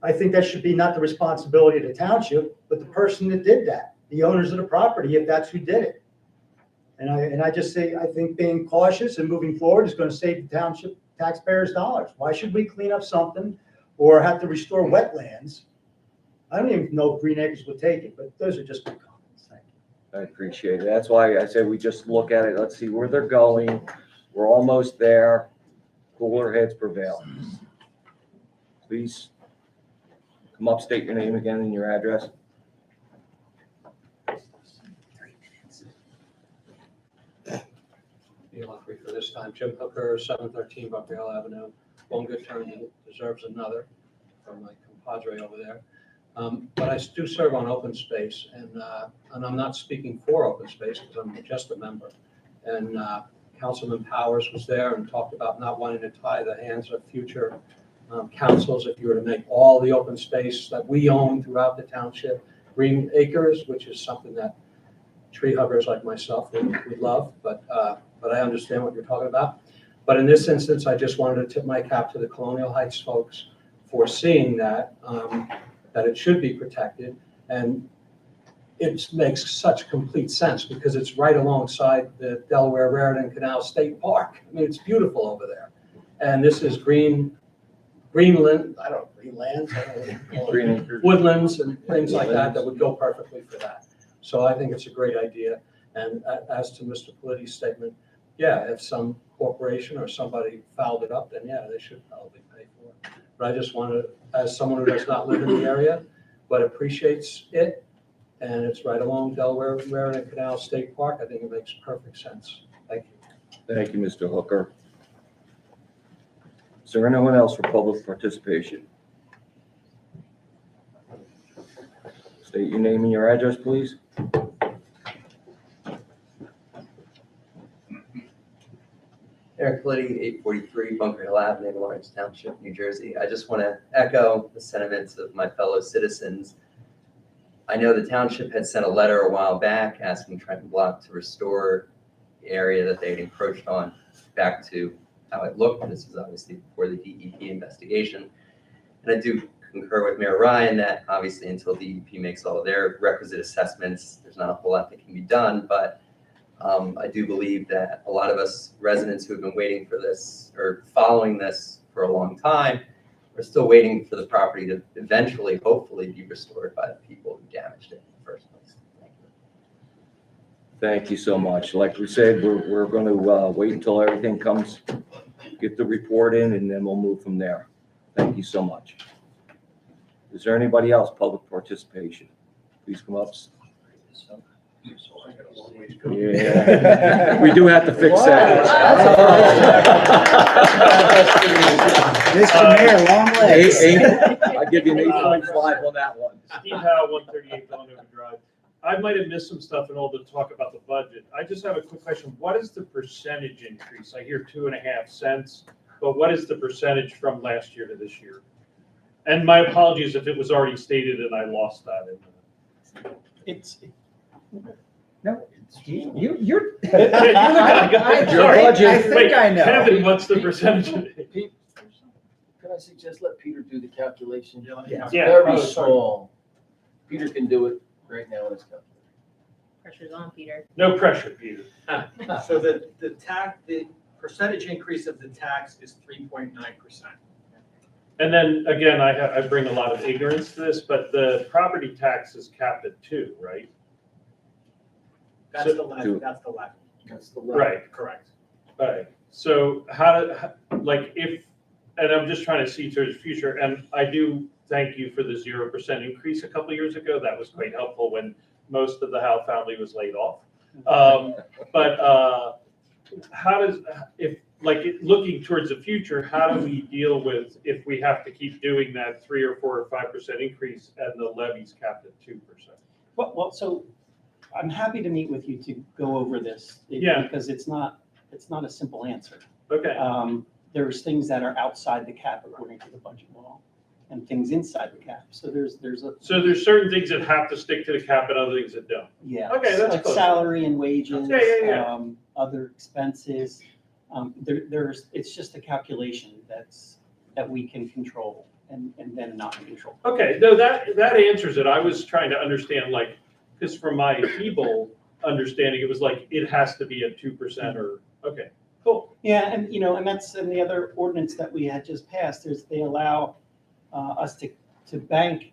S13: I think that should be not the responsibility of the township, but the person that did that, the owners of the property, if that's who did it. And I just say, I think being cautious and moving forward is going to save the township taxpayers dollars. Why should we clean up something or have to restore wetlands? I don't even know if Green Acres would take it, but those are just my comments. Thank you.
S1: I appreciate it. That's why I said we just look at it. Let's see where they're going. We're almost there. Cooler heads prevail. Please come up, state your name again and your address.
S11: 3 minutes.
S2: Be lucky for this time. Jim Hooker, 713 Bunker Hill Avenue. One good turn deserves another from my compadre over there. But I do serve on open space, and I'm not speaking for open space because I'm just a member. And Councilman Powers was there and talked about not wanting to tie the hands of future councils if you were to make all the open space that we own throughout the township green acres, which is something that tree huggers like myself would love, but I understand what you're talking about. But in this instance, I just wanted to tip my cap to the Colonial Heights folks for seeing that it should be protected. And it makes such complete sense because it's right alongside the Delaware Raritan Canal State Park. I mean, it's beautiful over there. And this is green greenland, I don't know, greenlands, I don't know what you call it.
S1: Green acres.
S2: Woodlands and things like that that would go perfectly for that. So I think it's a great idea. And as to Mr. Politti's statement, yeah, if some corporation or somebody fouled it up, then yeah, they should probably pay for it. But I just want to, as someone who does not live in the area, but appreciates it, and it's right along Delaware, Marion Canal State Park, I think it makes perfect sense. Thank you.
S1: Thank you, Mr. Hooker. Is there anyone else for public participation? State your name and your address, please.
S14: Eric Liddy, 843 Bunker Hill Avenue, Lawrence Township, New Jersey. I just want to echo the sentiments of my fellow citizens. I know the township had sent a letter a while back asking Trenton Block to restore the area that they had encroached on back to how it looked. This was obviously before the DEP investigation. And I do concur with Mayor Ryan that obviously until DEP makes all of their requisite assessments, there's not a whole lot that can be done. But I do believe that a lot of us residents who have been waiting for this or following this for a long time are still waiting for the property to eventually, hopefully, be restored by the people who damaged it in the first place. Thank you.
S1: Thank you so much. Like we said, we're going to wait until everything comes, get the report in, and then we'll move from there. Thank you so much. Is there anybody else, public participation? Please come up. Yeah, we do have to fix that.
S11: Mr. Mayor, long legs.
S1: I'll give you an 8.5 on that one.
S15: Steve Howe, 138 Villanova Drive. I might have missed some stuff in all the talk about the budget. I just have a quick question. What is the percentage increase? I hear 2.5 cents, but what is the percentage from last year to this year? And my apologies if it was already stated and I lost that.
S11: No, you're.
S15: You're the guy.
S1: Your budget.
S11: I think
S15: Wait,
S11: I know.
S15: Kevin, what's the percentage?
S9: Can I suggest let Peter do the calculation?
S11: Yeah.
S9: It's
S15: Yeah.
S9: very
S15: Oh, sorry.
S9: small. Peter can do it right now in his calculator.
S10: Pressure's on, Peter.
S15: No pressure, Peter.
S12: So the percentage increase of the tax is 3.9%.
S15: And then again, I bring a lot of ignorance to this, but the property tax is capped at 2, right?
S12: That's the levy, that's the levy.
S9: That's the
S15: Right.
S12: Correct.
S15: Right. So like if, and I'm just trying to see towards the future, and I do thank you for the 0% increase a couple of years ago. That was quite helpful when most of the Howe family was laid off. But how does, looking towards the future, how do we deal with if we have to keep doing that 3 or 4 or 5% increase and the levy's capped at 2%?
S8: Well, so I'm happy to meet with you to go over this.
S15: Yeah.
S8: Because it's not a simple answer.
S15: Okay.
S8: There's things that are outside the cap according to the budget law and things inside the cap. So there's
S15: there's certain things that have to stick to the cap and other things that don't.
S8: yeah.
S15: Okay, that's
S8: like
S15: close.
S8: salary and wages.
S15: Yeah.
S8: Other expenses. It's just a calculation that we can control and then not control.
S15: Okay, no, that answers it. I was trying to understand, because from my feeble understanding, it was like, it has to be at 2% or, okay, cool.
S8: Yeah, and that's in the other ordinance that we had just passed, they allow us to bank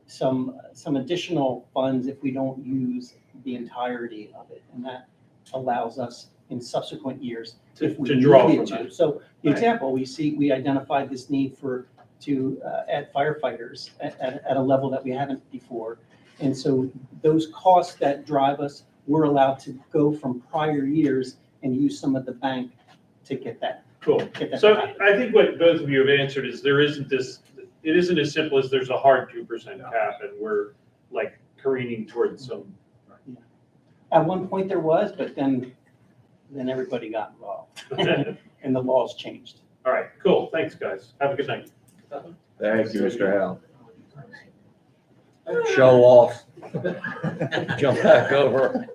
S8: some additional funds if we don't use the entirety of it. And that allows us in subsequent years if we
S15: To draw
S8: needed
S15: from
S8: to.
S15: that.
S8: So the
S15: Right.
S8: example, we identified this need to add firefighters at a level that we haven't before. And so those costs that drive us, we're allowed to go from prior years and use some of the bank to get that.
S15: Cool. So I think what both of you have answered is it isn't as simple as there's a hard 2% cap and we're careening towards some.
S8: At one point there was, but then everybody got involved and the laws changed.
S15: All right, cool. Thanks, guys. Have a good night.
S1: Thank you, Mr. Howe. Show off. Jump back over.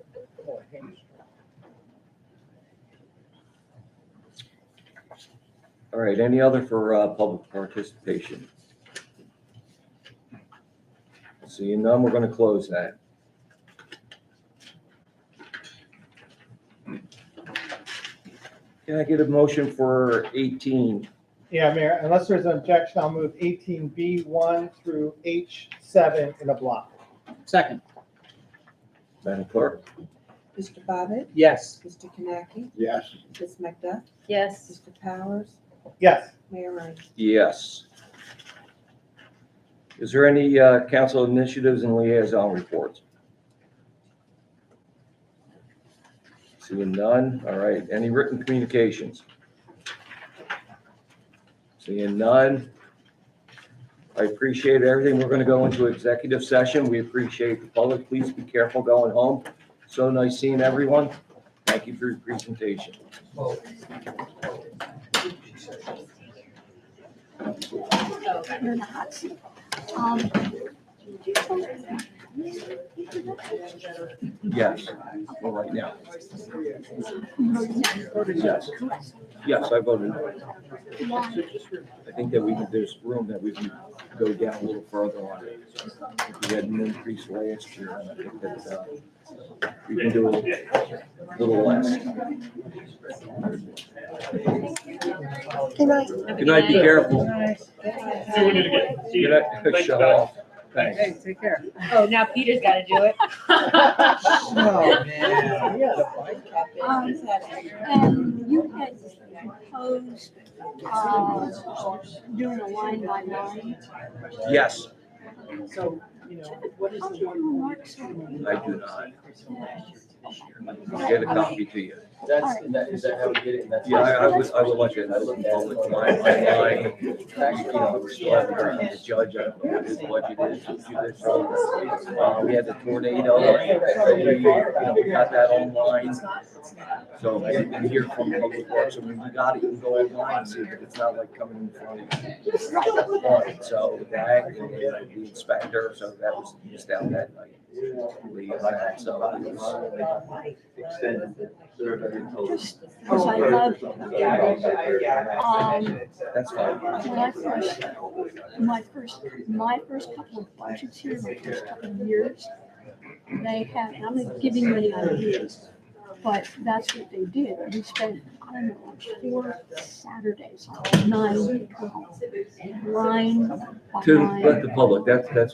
S1: All right, any other for public participation? Seeing none, we're going to close that. Can I get a motion for 18?
S7: Yeah, Mayor, unless there's an objection, I'll move 18B1 through H7 in a block.
S11: Second.
S1: Madam Clerk?
S3: Mr. Bobbitt,
S11: Yes.
S3: Mr. Kanaki,
S9: Yes.
S3: Ms. Macduff,
S10: Yes.
S3: Mr. Powers,
S7: Yes.
S3: Mayor Ryan.
S1: Yes. Is there any council initiatives and liaison reports? Seeing none, all right. Any written communications? Seeing none. I appreciate everything. We're going to go into executive session. We appreciate the public. Please be careful going home. So nice seeing everyone. Thank you for your presentation.
S4: You're in the hot seat.
S1: Yes, well, right now. Yes.
S4: Correct.
S1: Yes, I voted.
S4: Why?
S1: I think that there's room that we can go down a little further on it. We had an increase last year, and I think that we can do a little less.
S4: Good night.
S1: Good night, be careful.
S15: See you when you get. See you.
S1: Good night.
S15: Thanks,
S1: Shut
S15: guys.
S1: off. Thanks.
S11: take care.
S10: Oh, now Peter's got to do it.
S11: Oh, man.
S4: And you had proposed, doing a line by line.
S1: Yes,
S8: So, you know, what is
S4: How
S8: the?
S4: do you mark something?
S1: I do not. I'll get a copy to you.
S9: Is that how we get it? That's-
S1: Yeah, I would like it. I look at public line by line. You know, we still have to go to the judge. I don't know what his budget is to do this. We had the tornado. We got that online. So you can hear from Public Works. I mean, you got it, you can go online and see it. It's not like coming in front of you. Right, so that, and the inspector, so that was just down that night. So it was
S9: Extended.
S4: Just because I love,
S1: that's fine.
S4: my first couple of budgets here, my first couple of years, they had, and I'm not giving you any ideas, but that's what they did. We spent, I don't know, like 4 Saturdays, 9 to 12, line by
S1: To
S4: line.
S1: let the public, that's